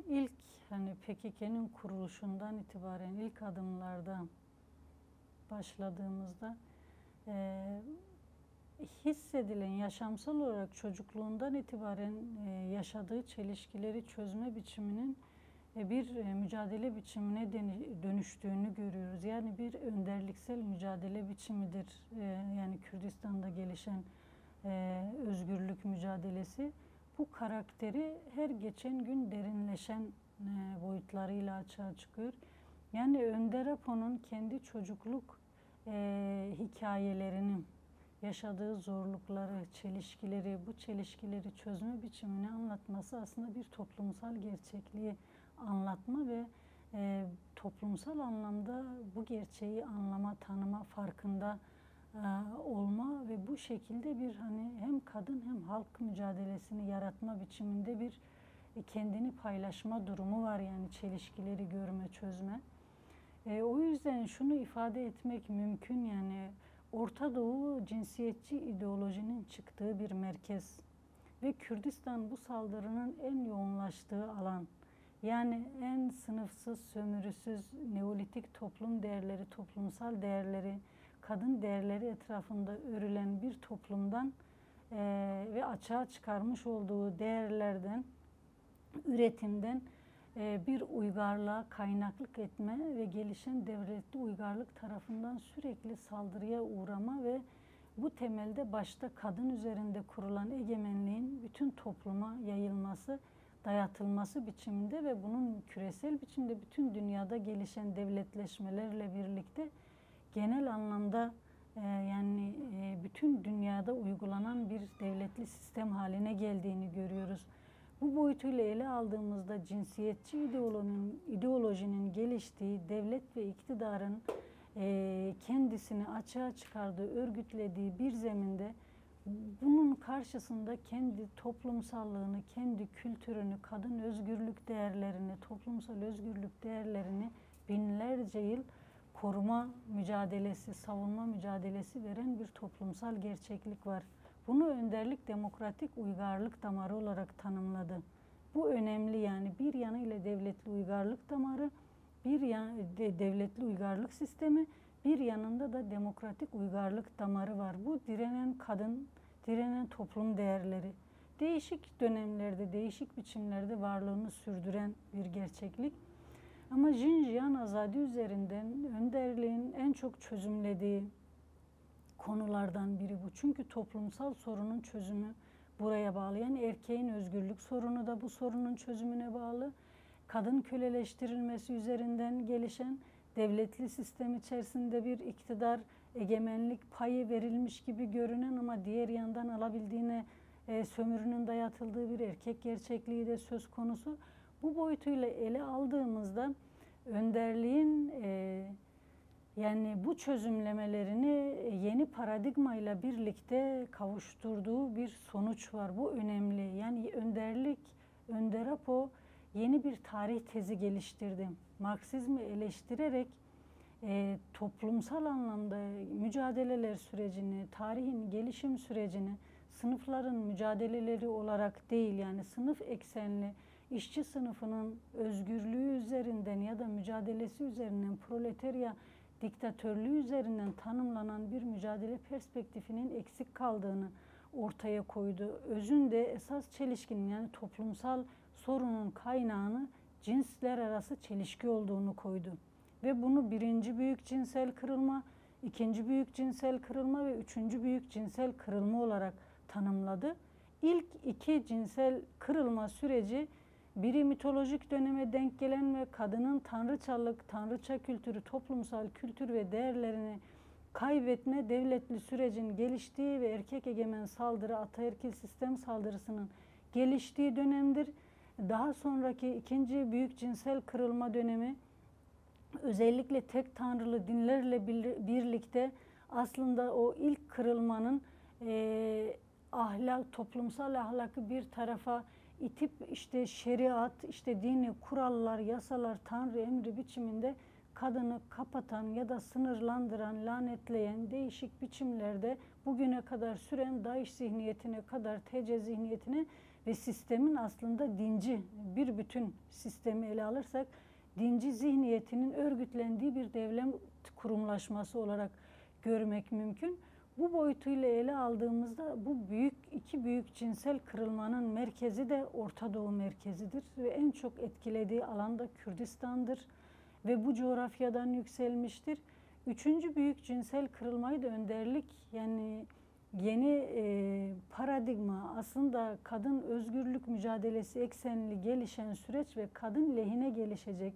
ilk hani PKK'nın kuruluşundan itibaren ilk adımlardan başladığımızda hissedilen, yaşamsal olarak çocukluğundan itibaren yaşadığı çelişkileri çözme biçiminin bir mücadele biçimine dönüştüğünü görüyoruz. Yani bir önderliksel mücadele biçimidir. Yani Kürdistan'da gelişen özgürlük mücadelesi bu karakteri her geçen gün derinleşen boyutlarıyla açığa çıkıyor. Yani Önder Apo'nun kendi çocukluk hikayelerinin yaşadığı zorlukları, çelişkileri, bu çelişkileri çözme biçimini anlatması aslında bir toplumsal gerçekliği anlatma ve toplumsal anlamda bu gerçeği anlama, tanıma, farkında olma ve bu şekilde bir hani hem kadın hem halk mücadelesini yaratma biçiminde bir kendini paylaşma durumu var, yani çelişkileri görme, çözme. O yüzden şunu ifade etmek mümkün, yani Orta Doğu cinsiyetçi ideolojinin çıktığı bir merkez ve Kürdistan bu saldırının en yoğunlaştığı alan. Yani en sınıfsız, sömürüsüz, neolitik toplum değerleri, toplumsal değerleri, kadın değerleri etrafında örülen bir toplumdan ve açığa çıkarmış olduğu değerlerden, üretimden bir uygarlığa kaynaklık etme ve gelişen devletli uygarlık tarafından sürekli saldırıya uğrama ve bu temelde başta kadın üzerinde kurulan egemenliğin bütün topluma yayılması, dayatılması biçiminde ve bunun küresel biçimde bütün dünyada gelişen devletleşmelerle birlikte genel anlamda yani bütün dünyada uygulanan bir devletli sistem haline geldiğini görüyoruz. Bu boyutuyla ele aldığımızda cinsiyetçi ideolojinin geliştiği, devlet ve iktidarın kendisini açığa çıkardığı, örgütlediği bir zeminde bunun karşısında kendi toplumsallığını, kendi kültürünü, kadın özgürlük değerlerini, toplumsal özgürlük değerlerini binlerce yıl koruma mücadelesi, savunma mücadelesi veren bir toplumsal gerçeklik var. Bunu önderlik demokratik uygarlık damarı olarak tanımladı. Bu önemli, yani bir yanıyla devletli uygarlık damarı, bir devletli uygarlık sistemi, bir yanında da demokratik uygarlık damarı var. Bu direnen kadın, direnen toplum değerleri. Değişik dönemlerde, değişik biçimlerde varlığını sürdüren bir gerçeklik. Ama Jinjiyan Azadi üzerinden önderliğin en çok çözümlediği konulardan biri bu. Çünkü toplumsal sorunun çözümü buraya bağlı. Yani erkeğin özgürlük sorunu da bu sorunun çözümüne bağlı. Kadın köleleştirilmesi üzerinden gelişen devletli sistem içerisinde bir iktidar, egemenlik payı verilmiş gibi görünen ama diğer yandan alabildiğine sömürünün dayatıldığı bir erkek gerçekliği de söz konusu. Bu boyutuyla ele aldığımızda önderliğin yani bu çözümlemelerini yeni paradigmayla birlikte kavuşturduğu bir sonuç var. Bu önemli. Yani önderlik, Önder Apo yeni bir tarih tezi geliştirdi. Marksizmi eleştirerek toplumsal anlamda mücadeleler sürecini, tarihin gelişim sürecini sınıfların mücadeleleri olarak değil, yani sınıf eksenli, işçi sınıfının özgürlüğü üzerinden ya da mücadelesi üzerinden, proletarya diktatörlüğü üzerinden tanımlanan bir mücadele perspektifinin eksik kaldığını ortaya koydu. Özünde esas çelişkinin, yani toplumsal sorunun kaynağını cinsler arası çelişki olduğunu koydu. Ve bunu birinci büyük cinsel kırılma, ikinci büyük cinsel kırılma ve üçüncü büyük cinsel kırılma olarak tanımladı. İlk iki cinsel kırılma süreci biri mitolojik döneme denk gelen ve kadının tanrıçalık, tanrıça kültürü, toplumsal kültür ve değerlerini kaybetme devletli sürecin geliştiği ve erkek egemen saldırı, ataerkil sistem saldırısının geliştiği dönemdir. Daha sonraki ikinci büyük cinsel kırılma dönemi özellikle tek tanrılı dinlerle birlikte aslında o ilk kırılmanın toplumsal ahlakı bir tarafa itip işte şeriat, işte dini kurallar, yasalar, tanrı emri biçiminde kadını kapatan ya da sınırlandıran, lanetleyen değişik biçimlerde bugüne kadar süren DAEŞ zihniyetine kadar TC zihniyetine ve sistemin aslında dinci bir bütün sistemi ele alırsak dinci zihniyetinin örgütlendiği bir devlet kurumlaşması olarak görmek mümkün. Bu boyutuyla ele aldığımızda bu iki büyük cinsel kırılmanın merkezi de Orta Doğu merkezidir ve en çok etkilediği alan da Kürdistan'dır ve bu coğrafyadan yükselmiştir. Üçüncü büyük cinsel kırılmayı da önderlik, yani yeni paradigma, aslında kadın özgürlük mücadelesi eksenli gelişen süreç ve kadın lehine gelişecek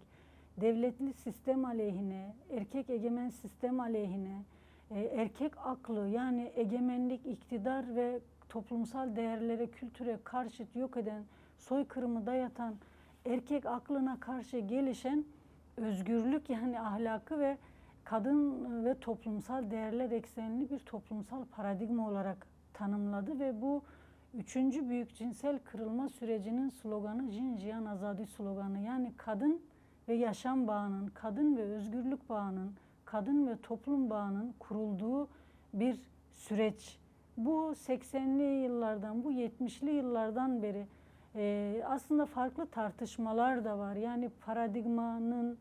devletli sistem aleyhine, erkek egemen sistem aleyhine, erkek aklı yani egemenlik, iktidar ve toplumsal değerlere, kültüre karşıt yok eden, soykırımı dayatan, erkek aklına karşı gelişen özgürlük yani ahlakı ve kadın ve toplumsal değerler eksenli bir toplumsal paradigma olarak tanımladı ve bu üçüncü büyük cinsel kırılma sürecinin sloganı Jinjiyan Azadi sloganı. Yani kadın ve yaşam bağının, kadın ve özgürlük bağının, kadın ve toplum bağının kurulduğu bir süreç. Bu 80'li yıllardan, bu 70'li yıllardan beri aslında farklı tartışmalar da var. Yani paradigmanın,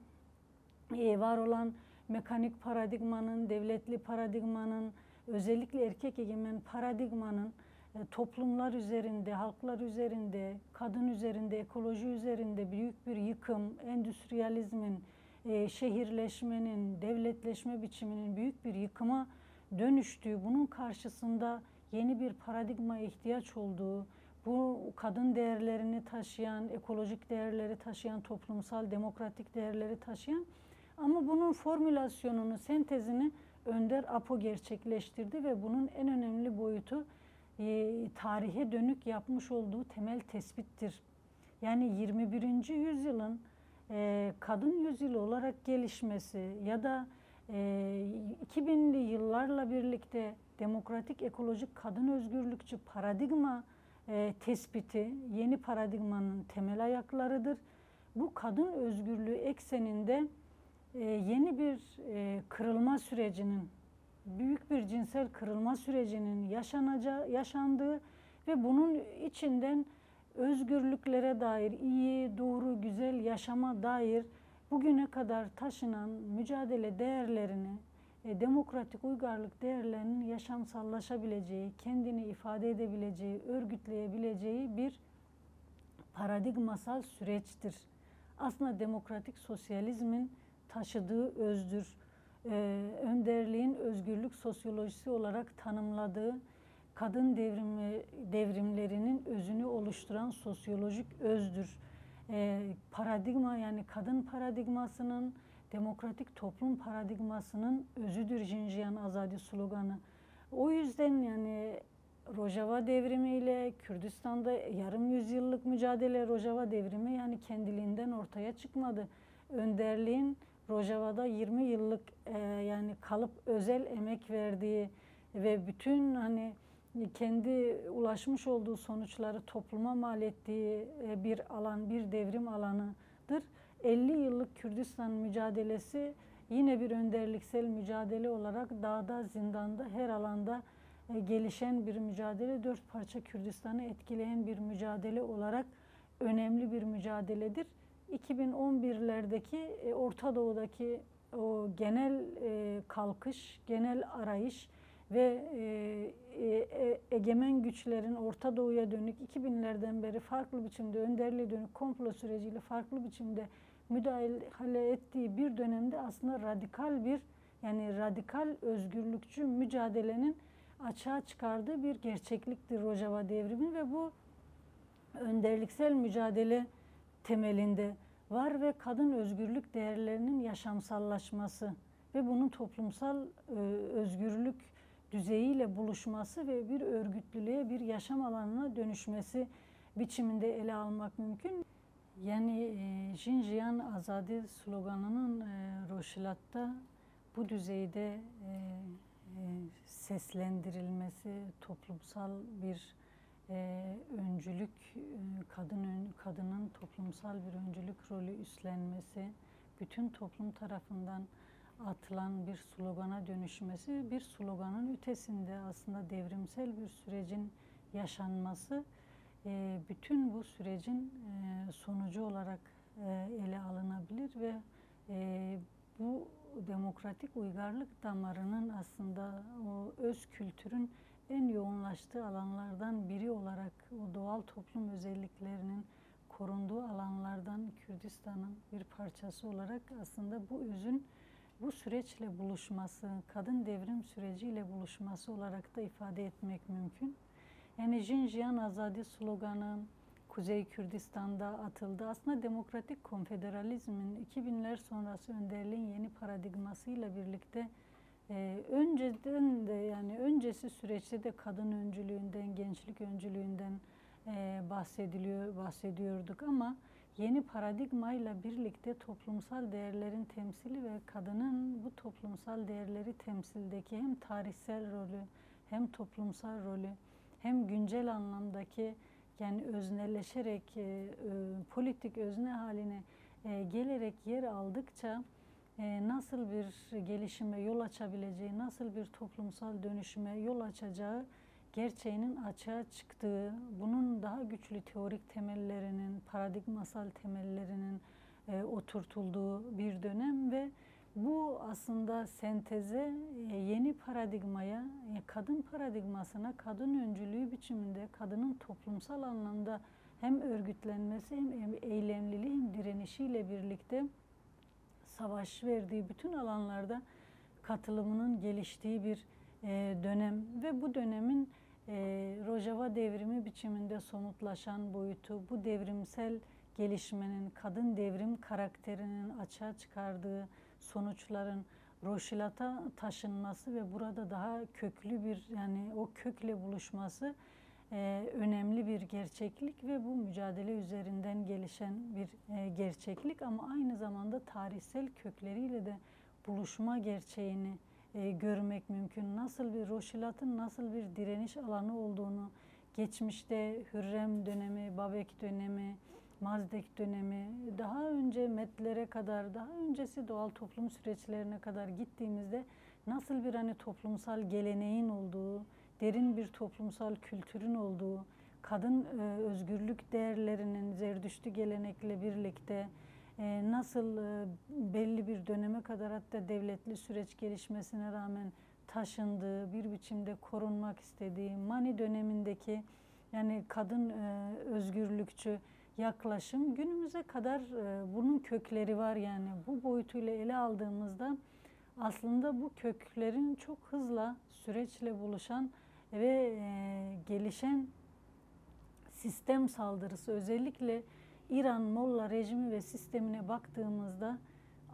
var olan mekanik paradigmanın, devletli paradigmanın, özellikle erkek egemen paradigmanın toplumlar üzerinde, halklar üzerinde, kadın üzerinde, ekoloji üzerinde büyük bir yıkım, endüstriyalizmin, şehirleşmenin, devletleşme biçiminin büyük bir yıkıma dönüştüğü, bunun karşısında yeni bir paradigmaya ihtiyaç olduğu, bu kadın değerlerini taşıyan, ekolojik değerleri taşıyan, toplumsal, demokratik değerleri taşıyan ama bunun formülasyonunu, sentezini Önder Apo gerçekleştirdi ve bunun en önemli boyutu tarihe dönük yapmış olduğu temel tespittir. Yani 21. yüzyılın kadın yüzyılı olarak gelişmesi ya da 2000'li yıllarla birlikte demokratik, ekolojik, kadın özgürlükçü paradigma tespiti yeni paradigmanın temel ayaklarıdır. Bu kadın özgürlüğü ekseninde yeni bir kırılma sürecinin, büyük bir cinsel kırılma sürecinin yaşandığı ve bunun içinden özgürlüklere dair, iyi, doğru, güzel yaşama dair bugüne kadar taşınan mücadele değerlerini, demokratik uygarlık değerlerinin yaşamsallaşabileceği, kendini ifade edebileceği, örgütleyebileceği bir paradigmasal süreçtir. Aslında demokratik sosyalizmin taşıdığı özdür. Önderliğin özgürlük sosyolojisi olarak tanımladığı kadın devrimlerinin özünü oluşturan sosyolojik özdür. Paradigma yani kadın paradigmasının, demokratik toplum paradigmasının özüdür Jinjiyan Azadi sloganı. O yüzden yani Rojava devrimiyle Kürdistan'da yarım yüzyıllık mücadele, Rojava devrimi yani kendiliğinden ortaya çıkmadı. Önderliğin Rojava'da 20 yıllık yani kalıp özel emek verdiği ve bütün hani kendi ulaşmış olduğu sonuçları topluma mal ettiği bir alan, bir devrim alanıdır. 50 yıllık Kürdistan mücadelesi yine bir önderliksel mücadele olarak dağda, zindanda, her alanda gelişen bir mücadele, dört parça Kürdistan'ı etkileyen bir mücadele olarak önemli bir mücadeledir. 2011'lerdeki Orta Doğu'daki o genel kalkış, genel arayış ve egemen güçlerin Orta Doğu'ya dönük 2000'lerden beri farklı biçimde önderliğe dönük komplo süreciyle farklı biçimde müdahale ettiği bir dönemde aslında radikal bir yani radikal özgürlükçü mücadelenin açığa çıkardığı bir gerçekliktir Rojava devrimi ve bu önderliksel mücadele temelinde var ve kadın özgürlük değerlerinin yaşamsallaşması ve bunun toplumsal özgürlük düzeyiyle buluşması ve bir örgütlülüğe, bir yaşam alanına dönüşmesi biçiminde ele almak mümkün. Yani Jinjiyan Azadi sloganının Roşilat'ta bu düzeyde seslendirilmesi, toplumsal bir öncülük, kadının toplumsal bir öncülük rolü üstlenmesi, bütün toplum tarafından atılan bir slogana dönüşmesi, bir sloganın ötesinde aslında devrimsel bir sürecin yaşanması, bütün bu sürecin sonucu olarak ele alınabilir ve bu demokratik uygarlık damarının aslında o öz kültürün en yoğunlaştığı alanlardan biri olarak o doğal toplum özelliklerinin korunduğu alanlardan Kürdistan'ın bir parçası olarak aslında bu özün bu süreçle buluşması, kadın devrim süreciyle buluşması olarak da ifade etmek mümkün. Yani Jinjiyan Azadi sloganı Kuzey Kürdistan'da atıldı. Aslında demokratik konfederalizmin 2000'ler sonrası önderliğin yeni paradigmasıyla birlikte Önceden de yani öncesi süreçte de kadın öncülüğünden, gençlik öncülüğünden bahsediyorduk ama yeni paradigmayla birlikte toplumsal değerlerin temsili ve kadının bu toplumsal değerleri temsildeki hem tarihsel rolü, hem toplumsal rolü, hem güncel anlamdaki yani özneleşerek politik özne haline gelerek yer aldıkça nasıl bir gelişime yol açabileceği, nasıl bir toplumsal dönüşüme yol açacağı gerçeğinin açığa çıktığı, bunun daha güçlü teorik temellerinin, paradigmasal temellerinin oturtulduğu bir dönem ve bu aslında senteze yeni paradigmaya, kadın paradigmasına, kadın öncülüğü biçiminde kadının toplumsal anlamda hem örgütlenmesi hem eylemliliği hem direnişiyle birlikte savaş verdiği bütün alanlarda katılımının geliştiği bir dönem ve bu dönemin Rojava devrimi biçiminde somutlaşan boyutu, bu devrimsel gelişmenin, kadın devrim karakterinin açığa çıkardığı sonuçların Roşilat'a taşınması ve burada daha köklü bir yani o kökle buluşması önemli bir gerçeklik ve bu mücadele üzerinden gelişen bir gerçeklik ama aynı zamanda tarihsel kökleriyle de buluşma gerçeğini görmek mümkün. Nasıl bir Roşilat'ın nasıl bir direniş alanı olduğunu geçmişte Hürrem dönemi, Babek dönemi, Mazdek dönemi, daha önce Medlere kadar, daha öncesi doğal toplum süreçlerine kadar gittiğimizde nasıl bir hani toplumsal geleneğin olduğu, derin bir toplumsal kültürün olduğu, kadın özgürlük değerlerinin Zerdüştü gelenekle birlikte nasıl belli bir döneme kadar hatta devletli süreç gelişmesine rağmen taşındığı, bir biçimde korunmak istediği, Mani dönemindeki yani kadın özgürlükçü yaklaşım günümüze kadar bunun kökleri var yani bu boyutuyla ele aldığımızda aslında bu köklerin çok hızla süreçle buluşan ve gelişen sistem saldırısı özellikle İran Molla rejimi ve sistemine baktığımızda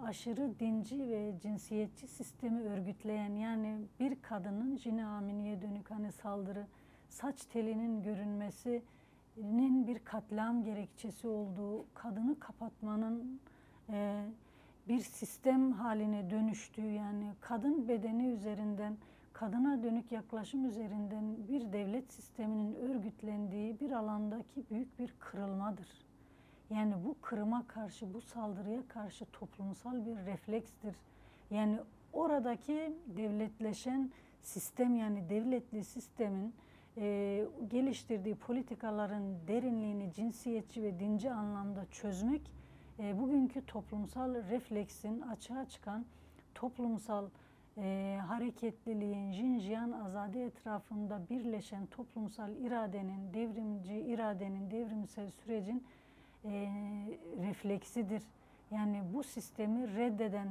aşırı dinci ve cinsiyetçi sistemi örgütleyen yani bir kadının Jine Amini'ye dönük hani saldırı, saç telinin görünmesinin bir katliam gerekçesi olduğu, kadını kapatmanın bir sistem haline dönüştüğü yani kadın bedeni üzerinden, kadına dönük yaklaşım üzerinden bir devlet sisteminin örgütlendiği bir alandaki büyük bir kırılmadır. Yani bu kırıma karşı, bu saldırıya karşı toplumsal bir reflekstir. Yani oradaki devletleşen sistem yani devletli sistemin geliştirdiği politikaların derinliğini cinsiyetçi ve dinci anlamda çözmek bugünkü toplumsal refleksin açığa çıkan toplumsal hareketliliğin, Jinjiyan Azadi etrafında birleşen toplumsal iradenin, devrimci iradenin, devrimsel sürecin refleksidir. Yani bu sistemi reddeden,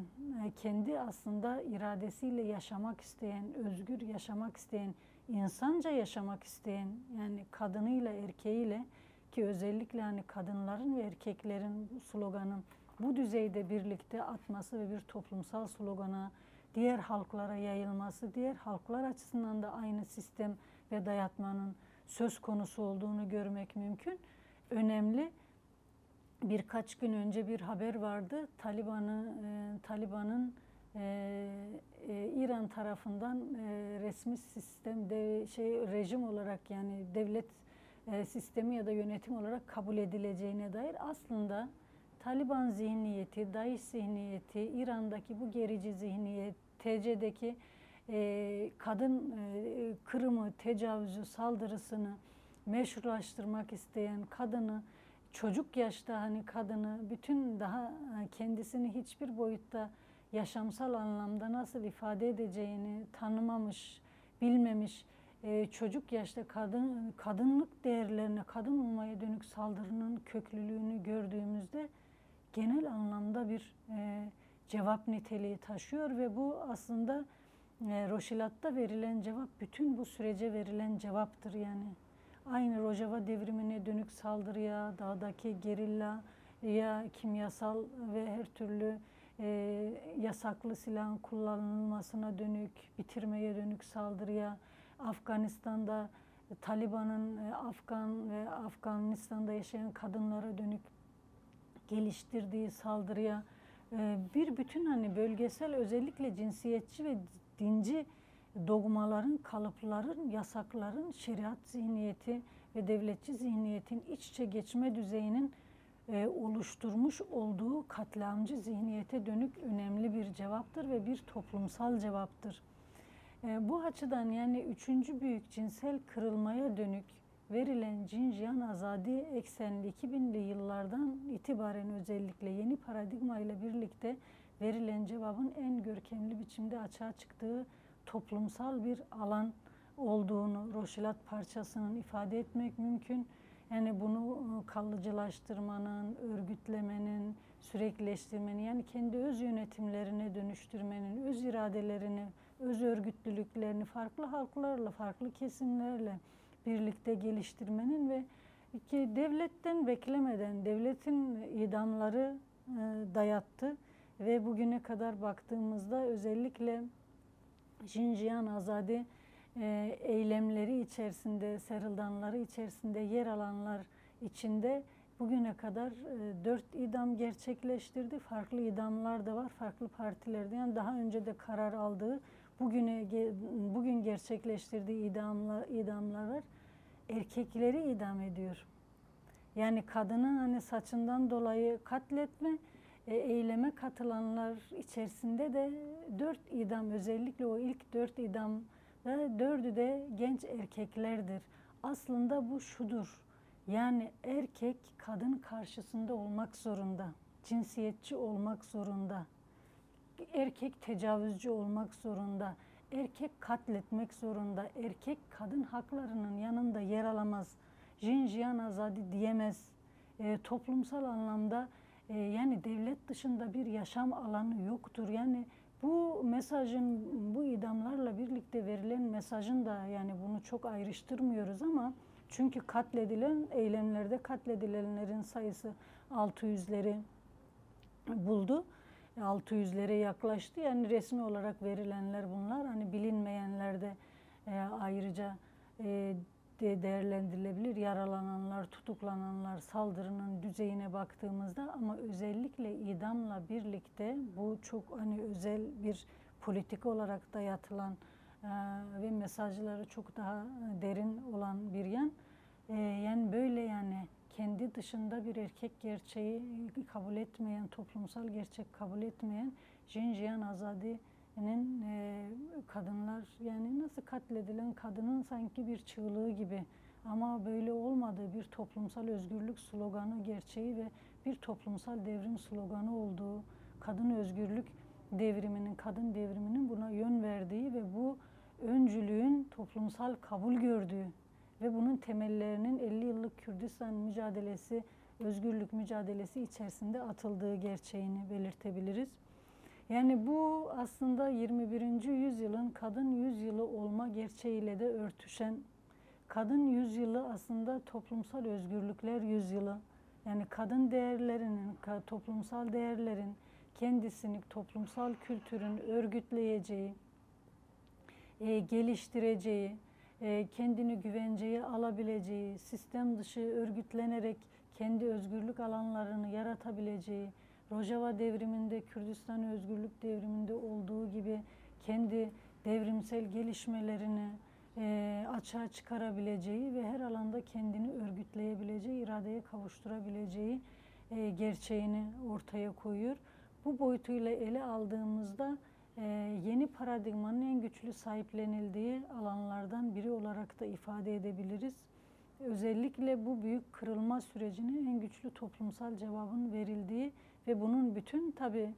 kendi aslında iradesiyle yaşamak isteyen, özgür yaşamak isteyen, insanca yaşamak isteyen yani kadınıyla erkeğiyle ki özellikle hani kadınların ve erkeklerin bu sloganın bu düzeyde birlikte atması ve bir toplumsal slogana diğer halklara yayılması, diğer halklar açısından da aynı sistem ve dayatmanın söz konusu olduğunu görmek mümkün. Önemli. Birkaç gün önce bir haber vardı. Taliban'ın İran tarafından resmi sistemde rejim olarak yani devlet sistemi ya da yönetim olarak kabul edileceğine dair aslında Taliban zihniyeti, DAEŞ zihniyeti, İran'daki bu gerici zihniyet, TC'deki kadın kırımı, tecavüzü, saldırısını meşrulaştırmak isteyen kadını, çocuk yaşta hani kadını bütün daha kendisini hiçbir boyutta yaşamsal anlamda nasıl ifade edeceğini tanımamış, bilmemiş, çocuk yaşta kadınlık değerlerine, kadın olmaya dönük saldırının köklülüğünü gördüğümüzde genel anlamda bir cevap niteliği taşıyor ve bu aslında Roşilat'ta verilen cevap bütün bu sürece verilen cevaptır yani. Aynı Rojava devrimine dönük saldırıya, dağdaki gerilla ya kimyasal ve her türlü yasaklı silahın kullanılmasına dönük, bitirmeye dönük saldırıya, Afganistan'da Taliban'ın Afgan ve Afganistan'da yaşayan kadınlara dönük geliştirdiği saldırıya, bir bütün hani bölgesel özellikle cinsiyetçi ve dinci dogmaların, kalıpların, yasakların, şeriat zihniyeti ve devletçi zihniyetin iç içe geçme düzeyinin oluşturmuş olduğu katliamcı zihniyete dönük önemli bir cevaptır ve bir toplumsal cevaptır. Bu açıdan yani üçüncü büyük cinsel kırılmaya dönük verilen Jinjiyan Azadi eksenli 2000'li yıllardan itibaren özellikle yeni paradigma ile birlikte verilen cevabın en görkemli biçimde açığa çıktığı toplumsal bir alan olduğunu Roşilat parçasının ifade etmek mümkün. Yani bunu kalıcılaştırmanın, örgütlemenin, sürekleştirmenin, yani kendi öz yönetimlerine dönüştürmenin, öz iradelerini, öz örgütlülüklerini farklı halklarla, farklı kesimlerle birlikte geliştirmenin ve devletten beklemeden devletin idamları dayattı ve bugüne kadar baktığımızda özellikle Jinjiyan Azadi eylemleri içerisinde, serıldanları içerisinde yer alanlar içinde bugüne kadar 4 idam gerçekleştirdi. Farklı idamlar da var, farklı partilerde. Yani daha önce de karar aldığı, bugün gerçekleştirdiği idamlar var. Erkekleri idam ediyor. Yani kadının hani saçından dolayı katletme, eyleme katılanlar içerisinde de 4 idam, özellikle o ilk 4 idam ve 4'ü de genç erkeklerdir. Aslında bu şudur, yani erkek kadın karşısında olmak zorunda, cinsiyetçi olmak zorunda, erkek tecavüzcü olmak zorunda, erkek katletmek zorunda, erkek kadın haklarının yanında yer alamaz, Jinjiyan Azadi diyemez, toplumsal anlamda yani devlet dışında bir yaşam alanı yoktur. Yani bu mesajın, bu idamlarla birlikte verilen mesajın da yani bunu çok ayrıştırmıyoruz ama çünkü katledilen, eylemlerde katledilenlerin sayısı 600'leri buldu. 600'lere yaklaştı. Yani resmi olarak verilenler bunlar. Hani bilinmeyenler de ayrıca değerlendirilebilir. Yaralananlar, tutuklananlar, saldırının düzeyine baktığımızda ama özellikle idamla birlikte bu çok hani özel bir politik olarak dayatılan ve mesajları çok daha derin olan bir yan. Yani böyle yani kendi dışında bir erkek gerçeği kabul etmeyen, toplumsal gerçek kabul etmeyen Jinjiyan Azadi'nin kadınlar yani nasıl katledilen kadının sanki bir çığlığı gibi ama böyle olmadığı bir toplumsal özgürlük sloganı gerçeği ve bir toplumsal devrim sloganı olduğu, kadın özgürlük devriminin, kadın devriminin buna yön verdiği ve bu öncülüğün toplumsal kabul gördüğü ve bunun temellerinin 50 yıllık Kürdistan mücadelesi, özgürlük mücadelesi içerisinde atıldığı gerçeğini belirtebiliriz. Yani bu aslında 21. yüzyılın kadın yüzyılı olma gerçeğiyle de örtüşen, kadın yüzyılı aslında toplumsal özgürlükler yüzyılı. Yani kadın değerlerinin, toplumsal değerlerin kendisini toplumsal kültürün örgütleyeceği, geliştireceği, kendini güvenceye alabileceği, sistem dışı örgütlenerek kendi özgürlük alanlarını yaratabileceği, Rojava devriminde, Kürdistan özgürlük devriminde olduğu gibi kendi devrimsel gelişmelerini açığa çıkarabileceği ve her alanda kendini örgütleyebileceği, iradeye kavuşturabileceği gerçeğini ortaya koyuyor. Bu boyutuyla ele aldığımızda yeni paradigmanın en güçlü sahiplenildiği alanlardan biri olarak da ifade edebiliriz. Özellikle bu büyük kırılma sürecinin en güçlü toplumsal cevabın verildiği ve bunun bütün tabii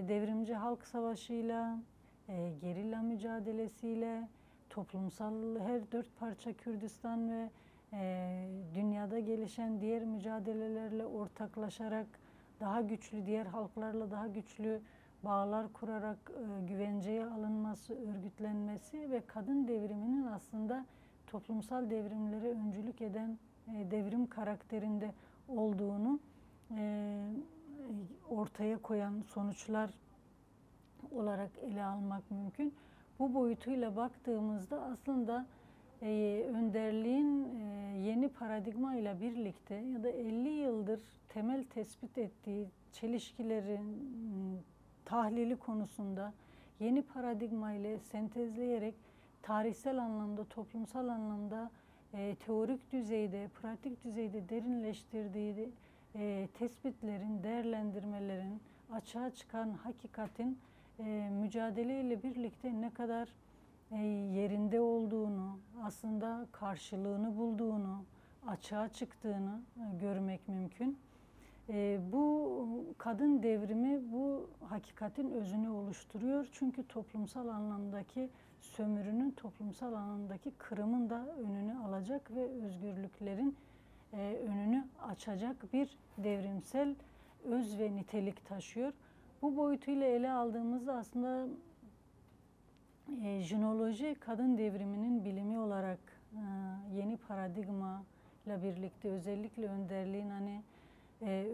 devrimci halk savaşıyla, gerilla mücadelesiyle, toplumsal her 4 parça Kürdistan ve dünyada gelişen diğer mücadelelerle ortaklaşarak daha güçlü diğer halklarla daha güçlü bağlar kurarak güvenceye alınması, örgütlenmesi ve kadın devriminin aslında toplumsal devrimlere öncülük eden devrim karakterinde olduğunu ortaya koyan sonuçlar olarak ele almak mümkün. Bu boyutuyla baktığımızda aslında önderliğin yeni paradigma ile birlikte ya da 50 yıldır temel tespit ettiği çelişkilerin tahlili konusunda yeni paradigma ile sentezleyerek tarihsel anlamda, toplumsal anlamda teorik düzeyde, pratik düzeyde derinleştirdiği tespitlerin, değerlendirmelerin, açığa çıkan hakikatin mücadeleyle birlikte ne kadar yerinde olduğunu, aslında karşılığını bulduğunu, açığa çıktığını görmek mümkün. Bu kadın devrimi bu hakikatin özünü oluşturuyor. Çünkü toplumsal anlamdaki sömürünün, toplumsal anlamdaki kırımın da önünü alacak ve özgürlüklerin önünü açacak bir devrimsel öz ve nitelik taşıyor. Bu boyutuyla ele aldığımızda aslında jinoloji kadın devriminin bilimi olarak yeni paradigma ile birlikte özellikle önderliğin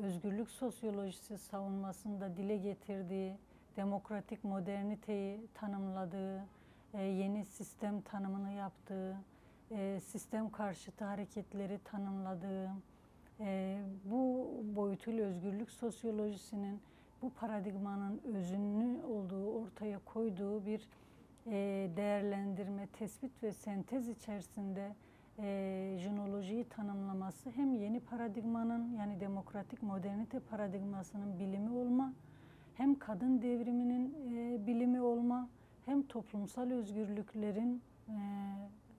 özgürlük sosyolojisi savunmasında dile getirdiği, demokratik moderniteyi tanımladığı, yeni sistem tanımını yaptığı, sistem karşıtı hareketleri tanımladığı, bu boyutuyla özgürlük sosyolojisinin bu paradigmanın özünlü olduğu, ortaya koyduğu bir değerlendirme, tespit ve sentez içerisinde jinolojiyi tanımlaması hem yeni paradigmanın yani demokratik modernite paradigmasının bilimi olma, hem kadın devriminin bilimi olma, hem toplumsal özgürlüklerin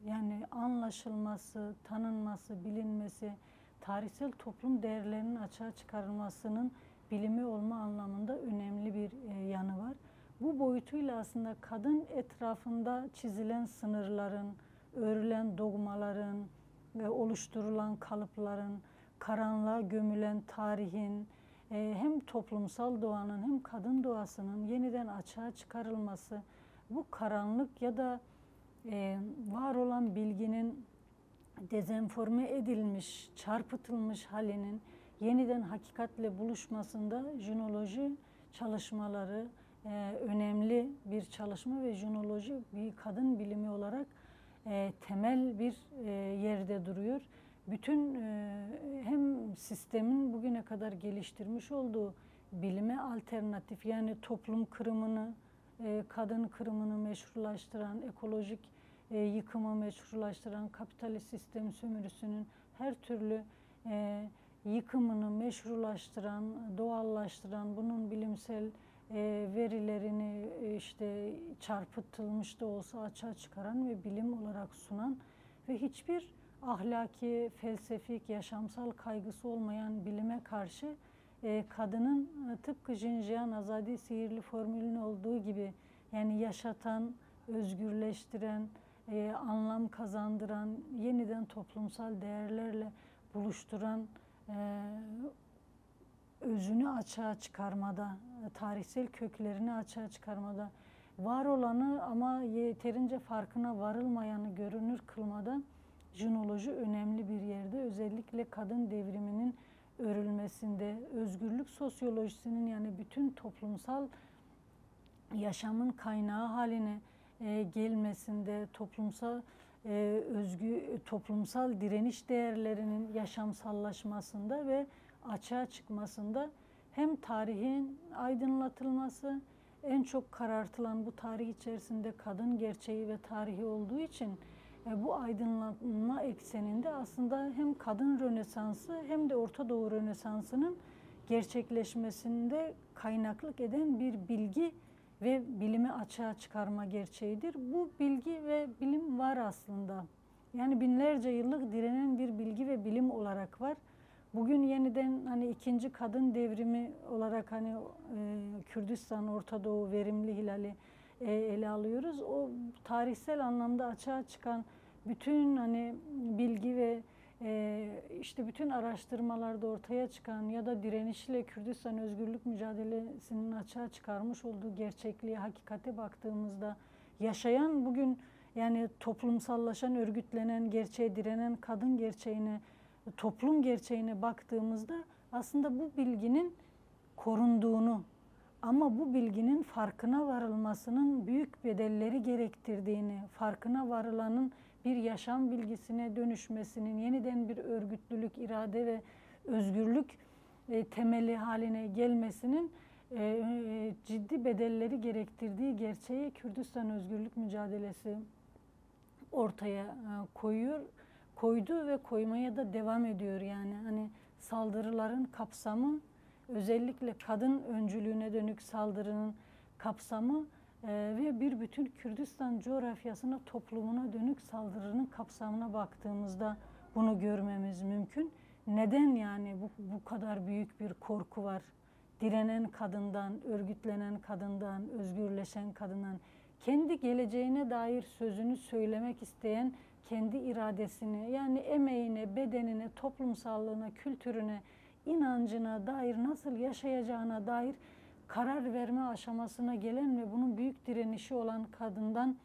yani anlaşılması, tanınması, bilinmesi, tarihsel toplum değerlerinin açığa çıkarılmasının bilimi olma anlamında önemli bir yanı var. Bu boyutuyla aslında kadın etrafında çizilen sınırların, örülen dogmaların ve oluşturulan kalıpların, karanlığa gömülen tarihin, hem toplumsal doğanın hem kadın doğasının yeniden açığa çıkarılması, bu karanlık ya da var olan bilginin dezenforme edilmiş, çarpıtılmış halinin yeniden hakikatle buluşmasında jinoloji çalışmaları önemli bir çalışma ve jinoloji bir kadın bilimi olarak temel bir yerde duruyor. Bütün hem sistemin bugüne kadar geliştirmiş olduğu bilime alternatif yani toplum kırımını, kadın kırımını meşrulaştıran, ekolojik yıkımı meşrulaştıran, kapitalist sistem sömürüsünün her türlü yıkımını meşrulaştıran, doğallaştıran, bunun bilimsel verilerini işte çarpıtılmış da olsa açığa çıkaran ve bilim olarak sunan ve hiçbir ahlaki, felsefik, yaşamsal kaygısı olmayan bilime karşı kadının tıpkı Jinjiyan Azadi sihirli formülün olduğu gibi yani yaşatan, özgürleştiren, anlam kazandıran, yeniden toplumsal değerlerle buluşturan, özünü açığa çıkarmada, tarihsel köklerini açığa çıkarmada, var olanı ama yeterince farkına varılmayanı görünür kılmada jinoloji önemli bir yerde. Özellikle kadın devriminin örülmesinde, özgürlük sosyolojisinin yani bütün toplumsal yaşamın kaynağı haline gelmesinde, toplumsal direniş değerlerinin yaşamsallaşmasında ve açığa çıkmasında hem tarihin aydınlatılması, en çok karartılan bu tarih içerisinde kadın gerçeği ve tarihi olduğu için bu aydınlanma ekseninde aslında hem kadın Rönesansı hem de Orta Doğu Rönesansı'nın gerçekleşmesinde kaynaklık eden bir bilgi ve bilimi açığa çıkarma gerçeğidir. Bu bilgi ve bilim var aslında. Yani binlerce yıllık direnen bir bilgi ve bilim olarak var. Bugün yeniden hani ikinci kadın devrimi olarak hani Kürdistan, Orta Doğu verimli hilali ele alıyoruz. O tarihsel anlamda açığa çıkan bütün hani bilgi ve işte bütün araştırmalarda ortaya çıkan ya da direnişle Kürdistan özgürlük mücadelesinin açığa çıkarmış olduğu gerçekliğe, hakikate baktığımızda yaşayan bugün yani toplumsallaşan, örgütlenen, gerçeğe direnen kadın gerçeğine, toplum gerçeğine baktığımızda aslında bu bilginin korunduğunu ama bu bilginin farkına varılmasının büyük bedelleri gerektirdiğini, farkına varılanın bir yaşam bilgisine dönüşmesinin, yeniden bir örgütlülük, irade ve özgürlük temeli haline gelmesinin ciddi bedelleri gerektirdiği gerçeği Kürdistan özgürlük mücadelesi ortaya koydu ve koymaya da devam ediyor. Yani hani saldırıların kapsamı, özellikle kadın öncülüğüne dönük saldırının kapsamı ve bir bütün Kürdistan coğrafyasına, toplumuna dönük saldırının kapsamına baktığımızda bunu görmemiz mümkün. Neden yani bu kadar büyük bir korku var? Direnen kadından, örgütlenen kadından, özgürleşen kadından, kendi geleceğine dair sözünü söylemek isteyen, kendi iradesini, yani emeğine, bedenine, toplumsallığına, kültürüne, inancına dair, nasıl yaşayacağına dair karar verme aşamasına gelen ve bunun büyük direnişi olan kadından,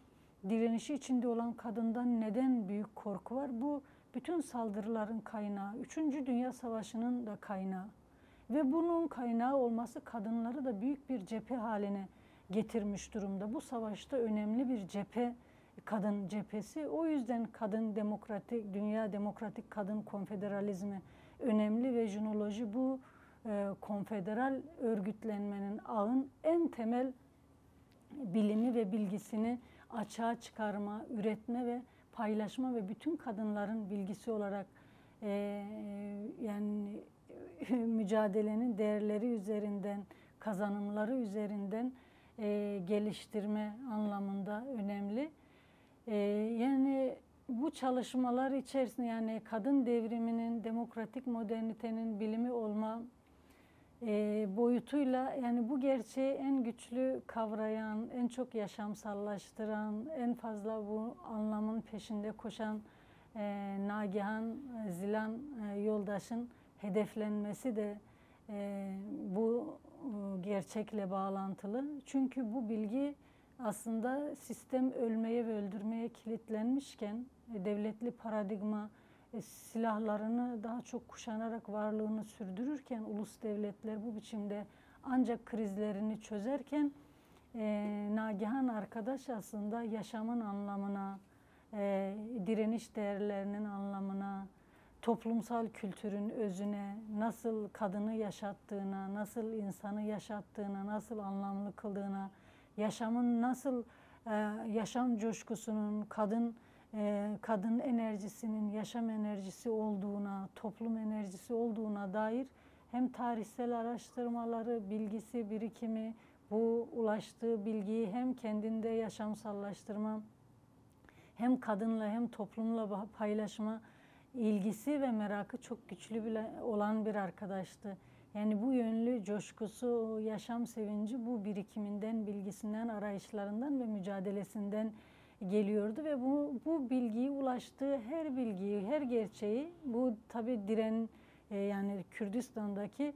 direnişi içinde olan kadından neden büyük korku var? Bu bütün saldırıların kaynağı, 3. Dünya Savaşı'nın da kaynağı. Ve bunun kaynağı olması kadınları da büyük bir cephe haline getirmiş durumda. Bu savaşta önemli bir cephe, kadın cephesi. O yüzden kadın demokratik, dünya demokratik kadın konfederalizmi önemli ve jinoloji bu konfederal örgütlenmenin, ağın en temel bilimi ve bilgisini açığa çıkarma, üretme ve paylaşma ve bütün kadınların bilgisi olarak yani mücadelenin değerleri üzerinden, kazanımları üzerinden geliştirme anlamında önemli. Yani bu çalışmalar içerisinde, yani kadın devriminin, demokratik modernitenin bilimi olma boyutuyla, yani bu gerçeği en güçlü kavrayan, en çok yaşamsallaştıran, en fazla bu anlamın peşinde koşan Nagihan Zilan yoldaşın hedeflenmesi de bu gerçekle bağlantılı. Çünkü bu bilgi aslında sistem ölmeye ve öldürmeye kilitlenmişken, devletli paradigma silahlarını daha çok kuşanarak varlığını sürdürürken, ulus devletler bu biçimde ancak krizlerini çözerken, Nagihan arkadaş aslında yaşamın anlamına, direniş değerlerinin anlamına, toplumsal kültürün özüne, nasıl kadını yaşattığına, nasıl insanı yaşattığına, nasıl anlamlı kıldığına, yaşamın nasıl yaşam coşkusunun, kadın enerjisinin yaşam enerjisi olduğuna, toplum enerjisi olduğuna dair hem tarihsel araştırmaları, bilgisi, birikimi, bu ulaştığı bilgiyi hem kendinde yaşamsallaştırma, hem kadınla hem toplumla paylaşma ilgisi ve merakı çok güçlü olan bir arkadaştı. Yani bu yönlü coşkusu, yaşam sevinci bu birikiminden, bilgisinden, arayışlarından ve mücadelesinden geliyordu ve bu bilgiyi, ulaştığı her bilgiyi, her gerçeği, bu tabii yani Kürdistan'daki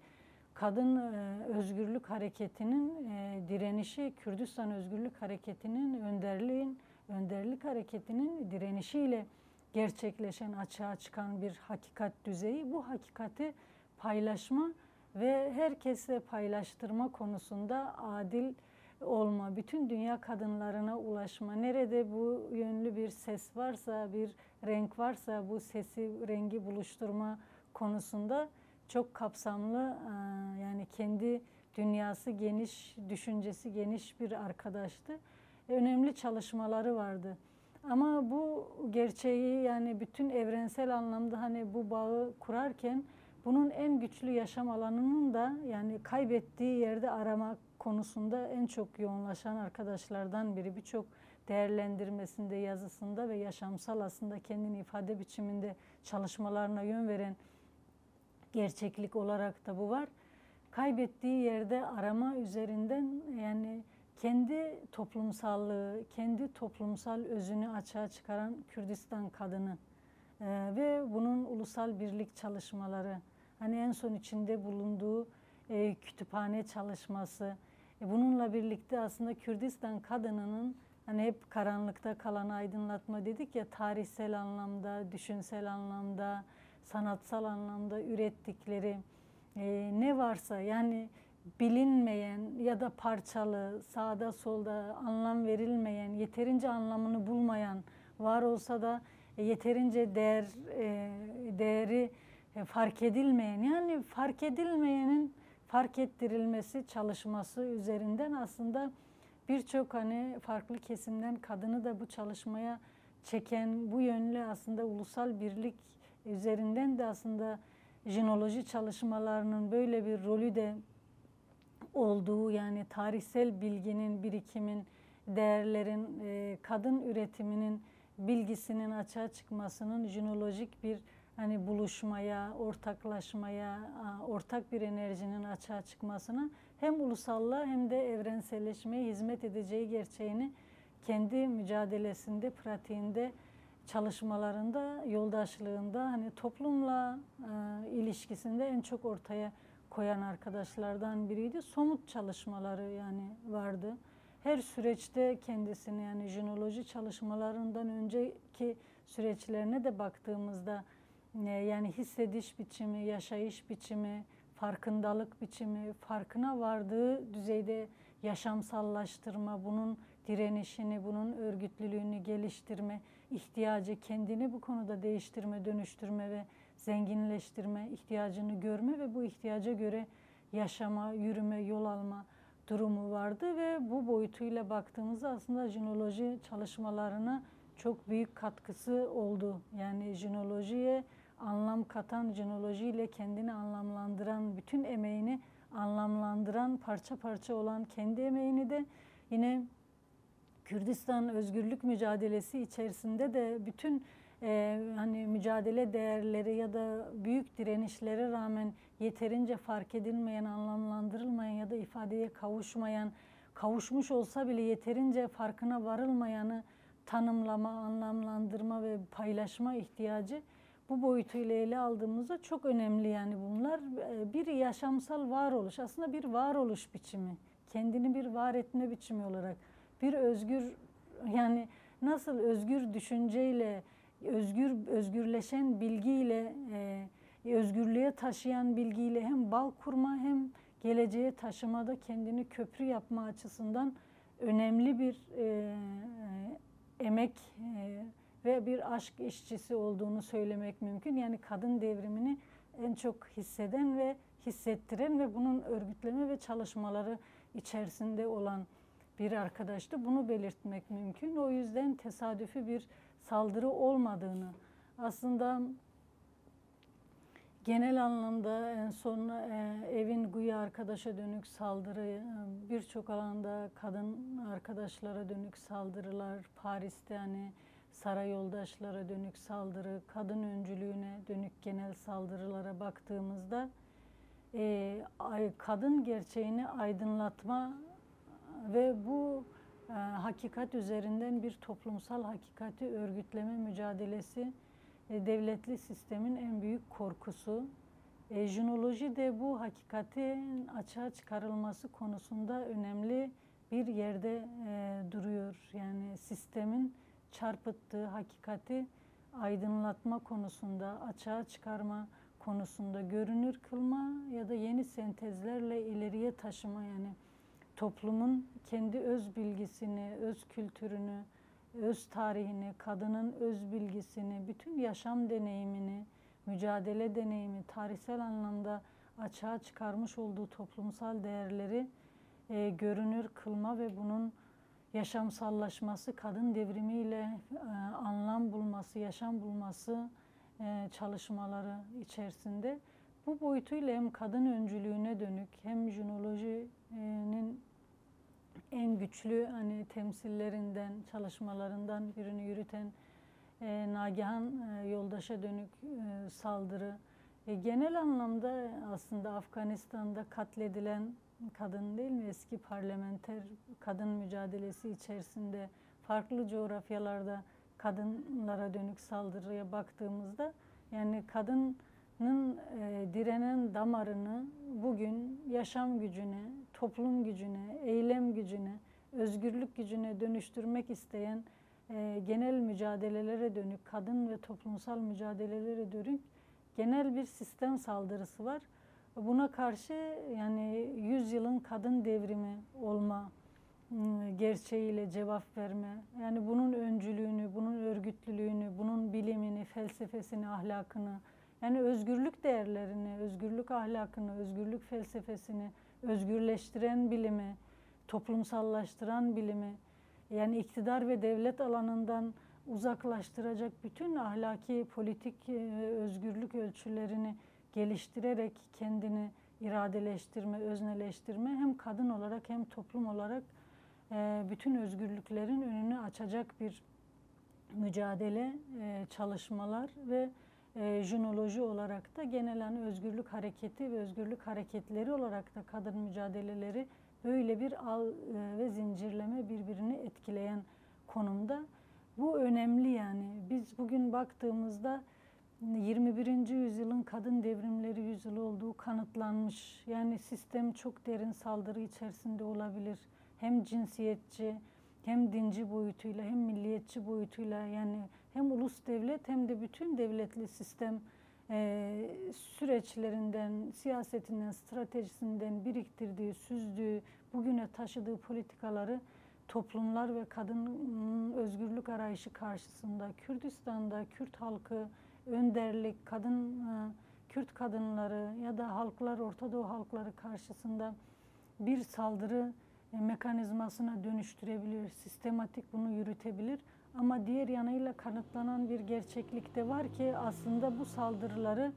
kadın özgürlük hareketinin direnişi, Kürdistan özgürlük hareketinin önderlik hareketinin direnişiyle gerçekleşen, açığa çıkan bir hakikat düzeyi. Bu hakikati paylaşma ve herkesle paylaştırma konusunda adil olma, bütün dünya kadınlarına ulaşma, nerede bu yönlü bir ses varsa, bir renk varsa bu sesi, rengi buluşturma konusunda çok kapsamlı, yani kendi dünyası geniş, düşüncesi geniş bir arkadaştı. Önemli çalışmaları vardı. Ama bu gerçeği, yani bütün evrensel anlamda hani bu bağı kurarken, bunun en güçlü yaşam alanının da yani kaybettiği yerde arama konusunda en çok yoğunlaşan arkadaşlardan biri. Birçok değerlendirmesinde, yazısında ve yaşamsal aslında kendini ifade biçiminde çalışmalarına yön veren gerçeklik olarak da bu var. Kaybettiği yerde arama üzerinden, yani kendi toplumsallığı, kendi toplumsal özünü açığa çıkaran Kürdistan kadını ve bunun ulusal birlik çalışmaları, hani en son içinde bulunduğu kütüphane çalışması, bununla birlikte aslında Kürdistan kadınının, hani hep karanlıkta kalan aydınlatma dedik ya, tarihsel anlamda, düşünsel anlamda, sanatsal anlamda ürettikleri ne varsa, yani bilinmeyen ya da parçalı, sağda solda anlam verilmeyen, yeterince anlamını bulmayan, var olsa da yeterince değeri fark edilmeyen, yani fark edilmeyenin fark ettirilmesi çalışması üzerinden aslında birçok hani farklı kesimden kadını da bu çalışmaya çeken, bu yönlü aslında ulusal birlik üzerinden de aslında jinoloji çalışmalarının böyle bir rolü de olduğu, yani tarihsel bilginin, birikimin, değerlerin, kadın üretiminin bilgisinin açığa çıkmasının jinolojik bir hani buluşmaya, ortaklaşmaya, ortak bir enerjinin açığa çıkmasına hem ulusallığa hem de evrenselleşmeye hizmet edeceği gerçeğini kendi mücadelesinde, pratiğinde, çalışmalarında, yoldaşlığında, hani toplumla ilişkisinde en çok ortaya koyan arkadaşlardan biriydi. Somut çalışmaları yani vardı. Her süreçte kendisini, yani jinoloji çalışmalarından önceki süreçlerine de baktığımızda yani hissediş biçimi, yaşayış biçimi, farkındalık biçimi, farkına vardığı düzeyde yaşamsallaştırma, bunun direnişini, bunun örgütlülüğünü geliştirme, ihtiyacı, kendini bu konuda değiştirme, dönüştürme ve zenginleştirme, ihtiyacını görme ve bu ihtiyaca göre yaşama, yürüme, yol alma durumu vardı ve bu boyutuyla baktığımızda aslında jinoloji çalışmalarına çok büyük katkısı oldu. Yani jinolojiye anlam katan, jinolojiyle kendini anlamlandıran, bütün emeğini anlamlandıran, parça parça olan kendi emeğini de yine Kürdistan özgürlük mücadelesi içerisinde de bütün hani mücadele değerleri ya da büyük direnişlere rağmen yeterince fark edilmeyen, anlamlandırılmayan ya da ifadeye kavuşmayan, kavuşmuş olsa bile yeterince farkına varılmayanı tanımlama, anlamlandırma ve paylaşma ihtiyacı bu boyutuyla ele aldığımızda çok önemli. Yani bunlar bir yaşamsal varoluş, aslında bir varoluş biçimi, kendini bir var etme biçimi olarak bir özgür, yani nasıl özgür düşünceyle, özgürleşen bilgiyle, özgürlüğe taşıyan bilgiyle hem bağ kurma hem geleceğe taşımada kendini köprü yapma açısından önemli bir emek ve bir aşk işçisi olduğunu söylemek mümkün. Yani kadın devrimini en çok hisseden ve hissettiren ve bunun örgütleme ve çalışmaları içerisinde olan bir arkadaştı. Bunu belirtmek mümkün. O yüzden tesadüfi bir saldırı olmadığını, aslında genel anlamda en son Evin Guya arkadaşa dönük saldırı, birçok alanda kadın arkadaşlara dönük saldırılar, Paris'te hani saray yoldaşlara dönük saldırı, kadın öncülüğüne dönük genel saldırılara baktığımızda kadın gerçeğini aydınlatma ve bu hakikat üzerinden bir toplumsal hakikati örgütleme mücadelesi devletli sistemin en büyük korkusu. Jinoloji de bu hakikatin açığa çıkarılması konusunda önemli bir yerde duruyor. Yani sistemin çarpıttığı hakikati aydınlatma konusunda, açığa çıkarma konusunda, görünür kılma ya da yeni sentezlerle ileriye taşıma, yani toplumun kendi öz bilgisini, öz kültürünü, öz tarihini, kadının öz bilgisini, bütün yaşam deneyimini, mücadele deneyimi, tarihsel anlamda açığa çıkarmış olduğu toplumsal değerleri görünür kılma ve bunun yaşamsallaşması, kadın devrimiyle anlam bulması, yaşam bulması çalışmaları içerisinde bu boyutuyla hem kadın öncülüğüne dönük hem jinolojinin en güçlü hani temsillerinden, çalışmalarından birini yürüten Nagihan Yoldaş'a dönük saldırı, genel anlamda aslında Afganistan'da katledilen kadın değil mi, eski parlamenter kadın mücadelesi içerisinde farklı coğrafyalarda kadınlara dönük saldırıya baktığımızda, yani kadının direnen damarını bugün yaşam gücüne, toplum gücüne, eylem gücüne, özgürlük gücüne dönüştürmek isteyen genel mücadelelere dönük, kadın ve toplumsal mücadelelere dönük genel bir sistem saldırısı var. Buna karşı yani 100 yılın kadın devrimi olma gerçeğiyle cevap verme, yani bunun öncülüğünü, bunun örgütlülüğünü, bunun bilimini, felsefesini, ahlakını, yani özgürlük değerlerini, özgürlük ahlakını, özgürlük felsefesini, özgürleştiren bilimi, toplumsallaştıran bilimi, yani iktidar ve devlet alanından uzaklaştıracak bütün ahlaki, politik özgürlük ölçülerini geliştirerek kendini iradeleştirme, özneleştirme, hem kadın olarak hem toplum olarak bütün özgürlüklerin önünü açacak bir mücadele, çalışmalar ve jinoloji olarak da genelen özgürlük hareketi ve özgürlük hareketleri olarak da kadın mücadeleleri böyle bir ağ ve zincirleme birbirini etkileyen konumda. Bu önemli yani. Biz bugün baktığımızda 21. yüzyılın kadın devrimleri yüzyılı olduğu kanıtlanmış. Yani sistem çok derin saldırı içerisinde olabilir. Hem cinsiyetçi, hem dinci boyutuyla, hem milliyetçi boyutuyla, yani hem ulus devlet hem de bütün devletli sistem süreçlerinden, siyasetinden, stratejisinden biriktirdiği, süzdüğü, bugüne taşıdığı politikaları toplumlar ve kadın özgürlük arayışı karşısında, Kürdistan'da Kürt halkı, önderlik, Kürt kadınları ya da halklar, Orta Doğu halkları karşısında bir saldırı mekanizmasına dönüştürebilir, sistematik bunu yürütebilir. Ama diğer yanıyla kanıtlanan bir gerçeklik de var ki aslında bu saldırıları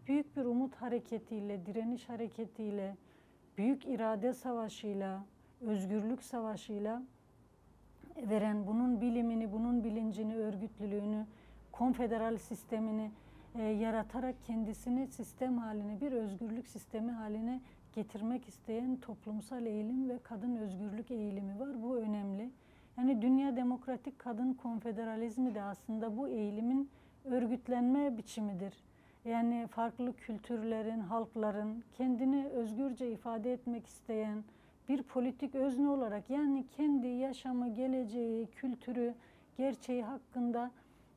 büyük bir umut hareketiyle, direniş hareketiyle, büyük irade savaşıyla, özgürlük savaşıyla veren, bunun bilimini, bunun bilincini, örgütlülüğünü, konfederal sistemini yaratarak kendisini sistem haline, bir özgürlük sistemi haline getirmek isteyen toplumsal eğilim ve kadın özgürlük eğilimi var. Bu önemli. Yani Dünya Demokratik Kadın Konfederalizmi de aslında bu eğilimin örgütlenme biçimidir. Yani farklı kültürlerin, halkların kendini özgürce ifade etmek isteyen bir politik özne olarak, yani kendi yaşamı, geleceği, kültürü, gerçeği hakkında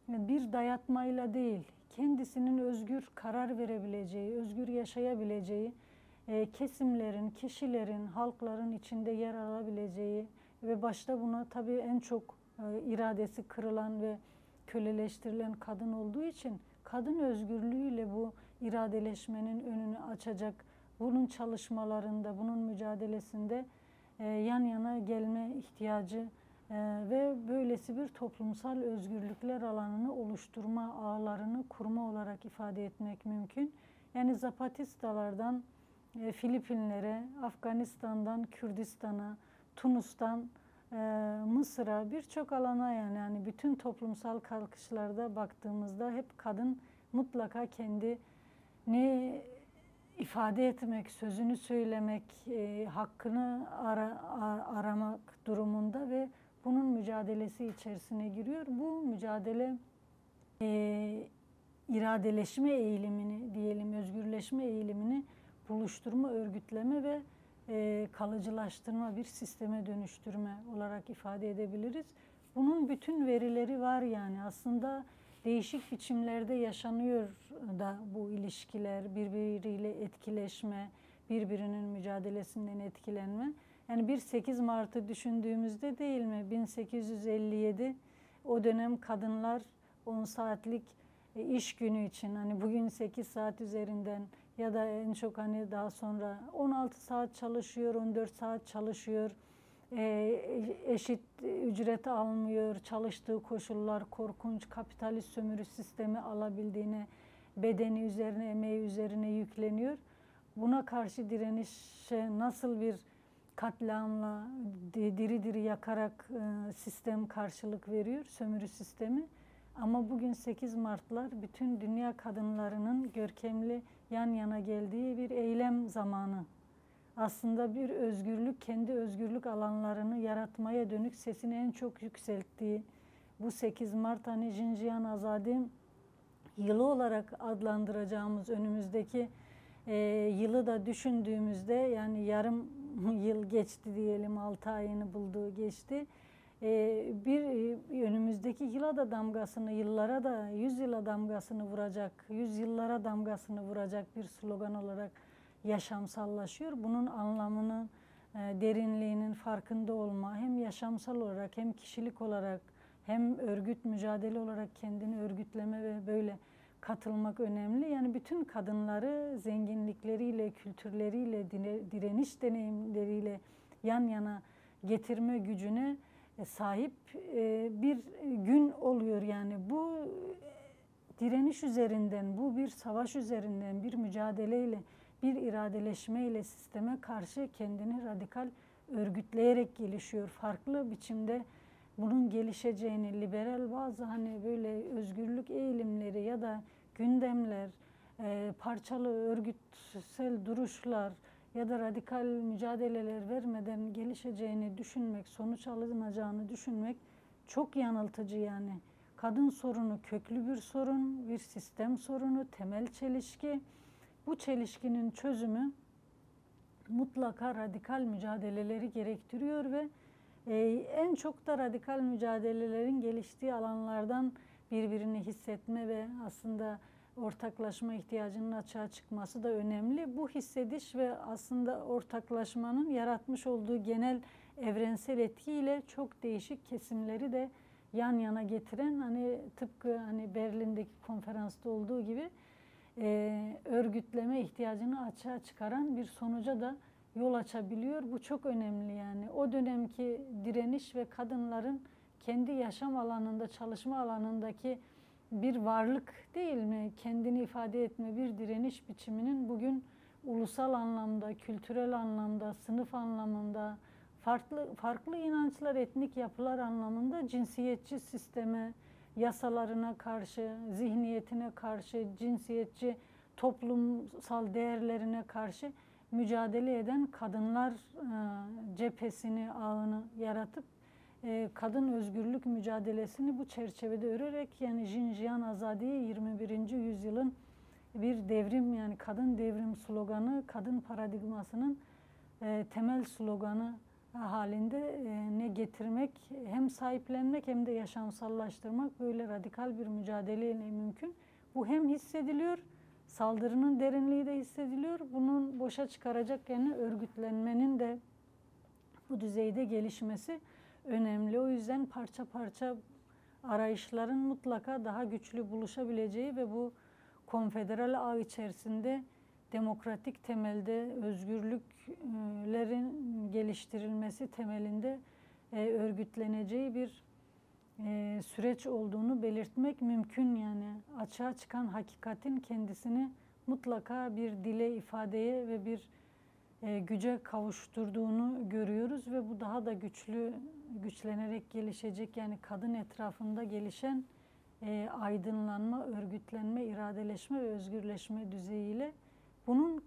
bir dayatmayla değil, kendisinin özgür karar verebileceği, özgür yaşayabileceği, kesimlerin, kişilerin, halkların içinde yer alabileceği ve başta buna tabii en çok iradesi kırılan ve köleleştirilen kadın olduğu için kadın özgürlüğüyle bu iradeleşmenin önünü açacak, bunun çalışmalarında, bunun mücadelesinde yan yana gelme ihtiyacı ve böylesi bir toplumsal özgürlükler alanını oluşturma, ağlarını kurma olarak ifade etmek mümkün. Yani Zapatistalardan Filipinlere, Afganistan'dan Kürdistan'a, Tunus'tan Mısır'a, birçok alana, yani bütün toplumsal kalkışlarda baktığımızda hep kadın mutlaka kendini ifade etmek, sözünü söylemek, hakkını aramak durumunda ve bunun mücadelesi içerisine giriyor. Bu mücadele iradeleşme eğilimini diyelim, özgürleşme eğilimini buluşturma, örgütleme ve kalıcılaştırma, bir sisteme dönüştürme olarak ifade edebiliriz. Bunun bütün verileri var yani. Aslında değişik biçimlerde yaşanıyor da bu ilişkiler, birbiriyle etkileşme, birbirinin mücadelesinden etkilenme. Yani bir 8 Mart'ı düşündüğümüzde değil mi? 1857, o dönem kadınlar 10 saatlik iş günü için, hani bugün 8 saat üzerinden ya da en çok hani daha sonra 16 saat çalışıyor, 14 saat çalışıyor, eşit ücret almıyor, çalıştığı koşullar korkunç, kapitalist sömürü sistemi alabildiğine, bedeni üzerine, emeği üzerine yükleniyor. Buna karşı direnişe nasıl bir katliamla, diri diri yakarak sistem karşılık veriyor, sömürü sistemi. Ama bugün 8 Mart'lar bütün dünya kadınlarının görkemli yan yana geldiği bir eylem zamanı. Aslında bir özgürlük, kendi özgürlük alanlarını yaratmaya dönük sesini en çok yükselttiği bu 8 Mart, hani Jinjiyan Azadi yılı olarak adlandıracağımız önümüzdeki yılı da düşündüğümüzde, yani yarım yıl geçti diyelim, 6 ayını buldu, geçti. Bir önümüzdeki yıla da damgasını, yıllara da, 100 yıla damgasını vuracak, 100 yıllara damgasını vuracak bir slogan olarak yaşamsallaşıyor. Bunun anlamını, derinliğinin farkında olma, hem yaşamsal olarak hem kişilik olarak hem örgüt mücadele olarak kendini örgütleme ve böyle katılmak önemli. Yani bütün kadınları zenginlikleriyle, kültürleriyle, direniş deneyimleriyle yan yana getirme gücüne sahip bir gün oluyor. Yani bu direniş üzerinden, bu bir savaş üzerinden, bir mücadeleyle, bir iradeleşmeyle sisteme karşı kendini radikal örgütleyerek gelişiyor. Farklı biçimde bunun gelişeceğini, liberal bazı hani böyle özgürlük eğilimleri ya da gündemler, parçalı örgütsel duruşlar ya da radikal mücadeleler vermeden gelişeceğini düşünmek, sonuç alınacağını düşünmek çok yanıltıcı yani. Kadın sorunu köklü bir sorun, bir sistem sorunu, temel çelişki. Bu çelişkinin çözümü mutlaka radikal mücadeleleri gerektiriyor ve en çok da radikal mücadelelerin geliştiği alanlardan birbirini hissetme ve aslında ortaklaşma ihtiyacının açığa çıkması da önemli. Bu hissediş ve aslında ortaklaşmanın yaratmış olduğu genel evrensel etkiyle çok değişik kesimleri de yan yana getiren, hani tıpkı hani Berlin'deki konferansta olduğu gibi örgütleme ihtiyacını açığa çıkaran bir sonuca da yol açabiliyor. Bu çok önemli yani. O dönemki direniş ve kadınların kendi yaşam alanında, çalışma alanındaki bir varlık değil mi? Kendini ifade etme bir direniş biçiminin bugün ulusal anlamda, kültürel anlamda, sınıf anlamında, farklı inançlar, etnik yapılar anlamında cinsiyetçi sisteme, yasalarına karşı, zihniyetine karşı, cinsiyetçi toplumsal değerlerine karşı mücadele eden kadınlar cephesini, ağını yaratıp kadın özgürlük mücadelesini bu çerçevede örerek yani Jinjiyan Azadiye 21. yüzyılın bir devrim yani kadın devrim sloganı, kadın paradigmasının temel sloganı halinde ne getirmek, hem sahiplenmek hem de yaşamsallaştırmak böyle radikal bir mücadeleyle mümkün. Bu hem hissediliyor, saldırının derinliği de hissediliyor. Bunun boşa çıkaracak yani örgütlenmenin de bu düzeyde gelişmesi önemli. O yüzden parça parça arayışların mutlaka daha güçlü buluşabileceği ve bu konfederal ağ içerisinde demokratik temelde özgürlüklerin geliştirilmesi temelinde örgütleneceği bir süreç olduğunu belirtmek mümkün yani. Açığa çıkan hakikatin kendisini mutlaka bir dile, ifadeye ve bir güce kavuşturduğunu görüyoruz ve bu daha da güçlenerek gelişecek yani kadın etrafında gelişen aydınlanma, örgütlenme, iradeleşme ve özgürleşme düzeyiyle bunun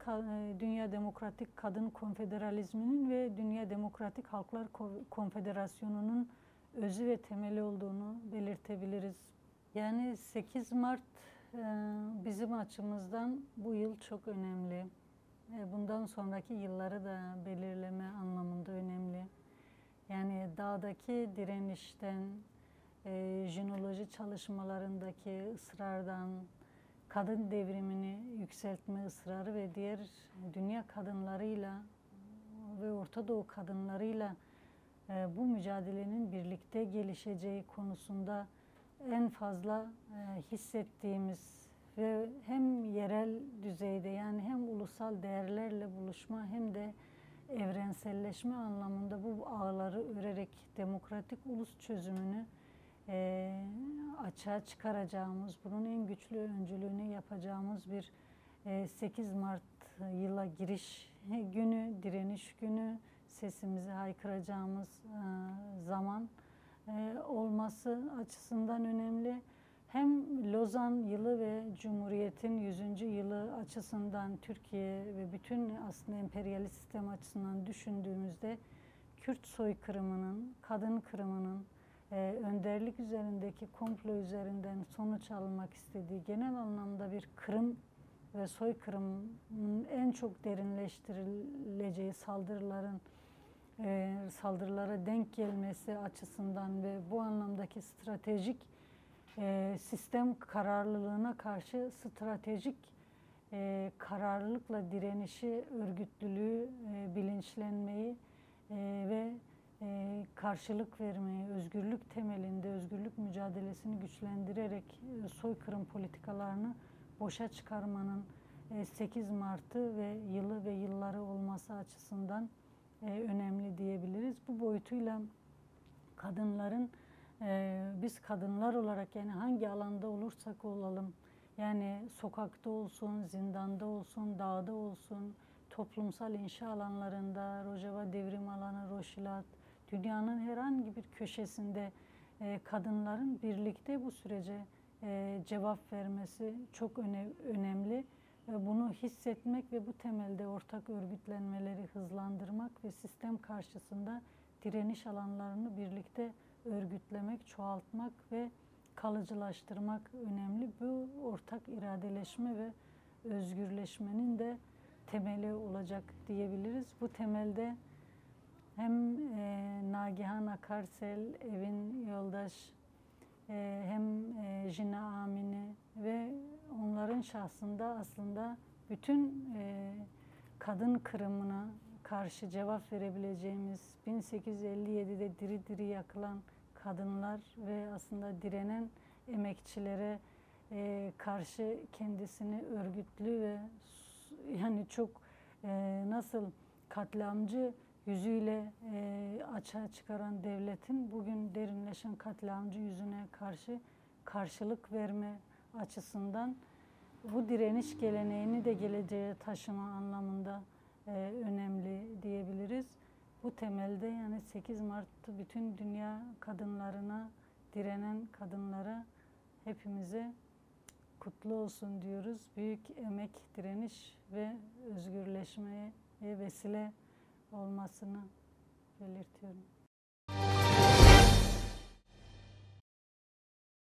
Dünya Demokratik Kadın Konfederalizminin ve Dünya Demokratik Halklar Konfederasyonu'nun özü ve temeli olduğunu belirtebiliriz. Yani 8 Mart bizim açımızdan bu yıl çok önemli. Bundan sonraki yılları da belirleme anlamında önemli. Yani dağdaki direnişten, jinoloji çalışmalarındaki ısrardan, kadın devrimini yükseltme ısrarı ve diğer dünya kadınlarıyla ve Orta Doğu kadınlarıyla bu mücadelenin birlikte gelişeceği konusunda en fazla hissettiğimiz ve hem yerel düzeyde yani hem ulusal değerlerle buluşma hem de evrenselleşme anlamında bu ağları örerek demokratik ulus çözümünü açığa çıkaracağımız, bunun en güçlü öncülüğünü yapacağımız bir 8 Mart yıla giriş günü, direniş günü, sesimizi haykıracağımız zaman olması açısından önemli. Hem Lozan yılı ve Cumhuriyet'in 100. yılı açısından Türkiye ve bütün aslında emperyalist sistem açısından düşündüğümüzde Kürt soykırımının, kadın kırımının, önderlik üzerindeki komplo üzerinden sonuç almak istediği genel anlamda bir kırım ve soykırımın en çok derinleştirileceği saldırılara denk gelmesi açısından ve bu anlamdaki stratejik sistem kararlılığına karşı stratejik kararlılıkla direnişi, örgütlülüğü, bilinçlenmeyi ve karşılık vermeyi, özgürlük temelinde özgürlük mücadelesini güçlendirerek soykırım politikalarını boşa çıkarmanın 8 Mart'ı ve yılı ve yılları olması açısından önemli diyebiliriz. Bu boyutuyla kadınların, biz kadınlar olarak yani hangi alanda olursak olalım, yani sokakta olsun, zindanda olsun, dağda olsun, toplumsal inşa alanlarında, Rojava devrim alanı, Roşilat, dünyanın herhangi bir köşesinde kadınların birlikte bu sürece cevap vermesi çok önemli. Bunu hissetmek ve bu temelde ortak örgütlenmeleri hızlandırmak ve sistem karşısında direniş alanlarını birlikte örgütlemek, çoğaltmak ve kalıcılaştırmak önemli. Bu ortak iradeleşme ve özgürleşmenin de temeli olacak diyebiliriz. Bu temelde hem Nagihan Akarsel, Evin Yoldaş, hem Jina Amini ve onların şahsında aslında bütün kadın kırımına karşı cevap verebileceğimiz 1857'de diri diri yakılan kadınlar ve aslında direnen emekçilere karşı kendisini örgütlü ve yani çok nasıl katliamcı yüzüyle açığa çıkaran devletin bugün derinleşen katliamcı yüzüne karşı karşılık verme açısından bu direniş geleneğini de geleceğe taşıma anlamında önemli diyebiliriz. Bu temelde yani 8 Mart bütün dünya kadınlarına, direnen kadınlara, hepimize kutlu olsun diyoruz. Büyük emek, direniş ve özgürleşmeye vesile olmasını belirtiyorum.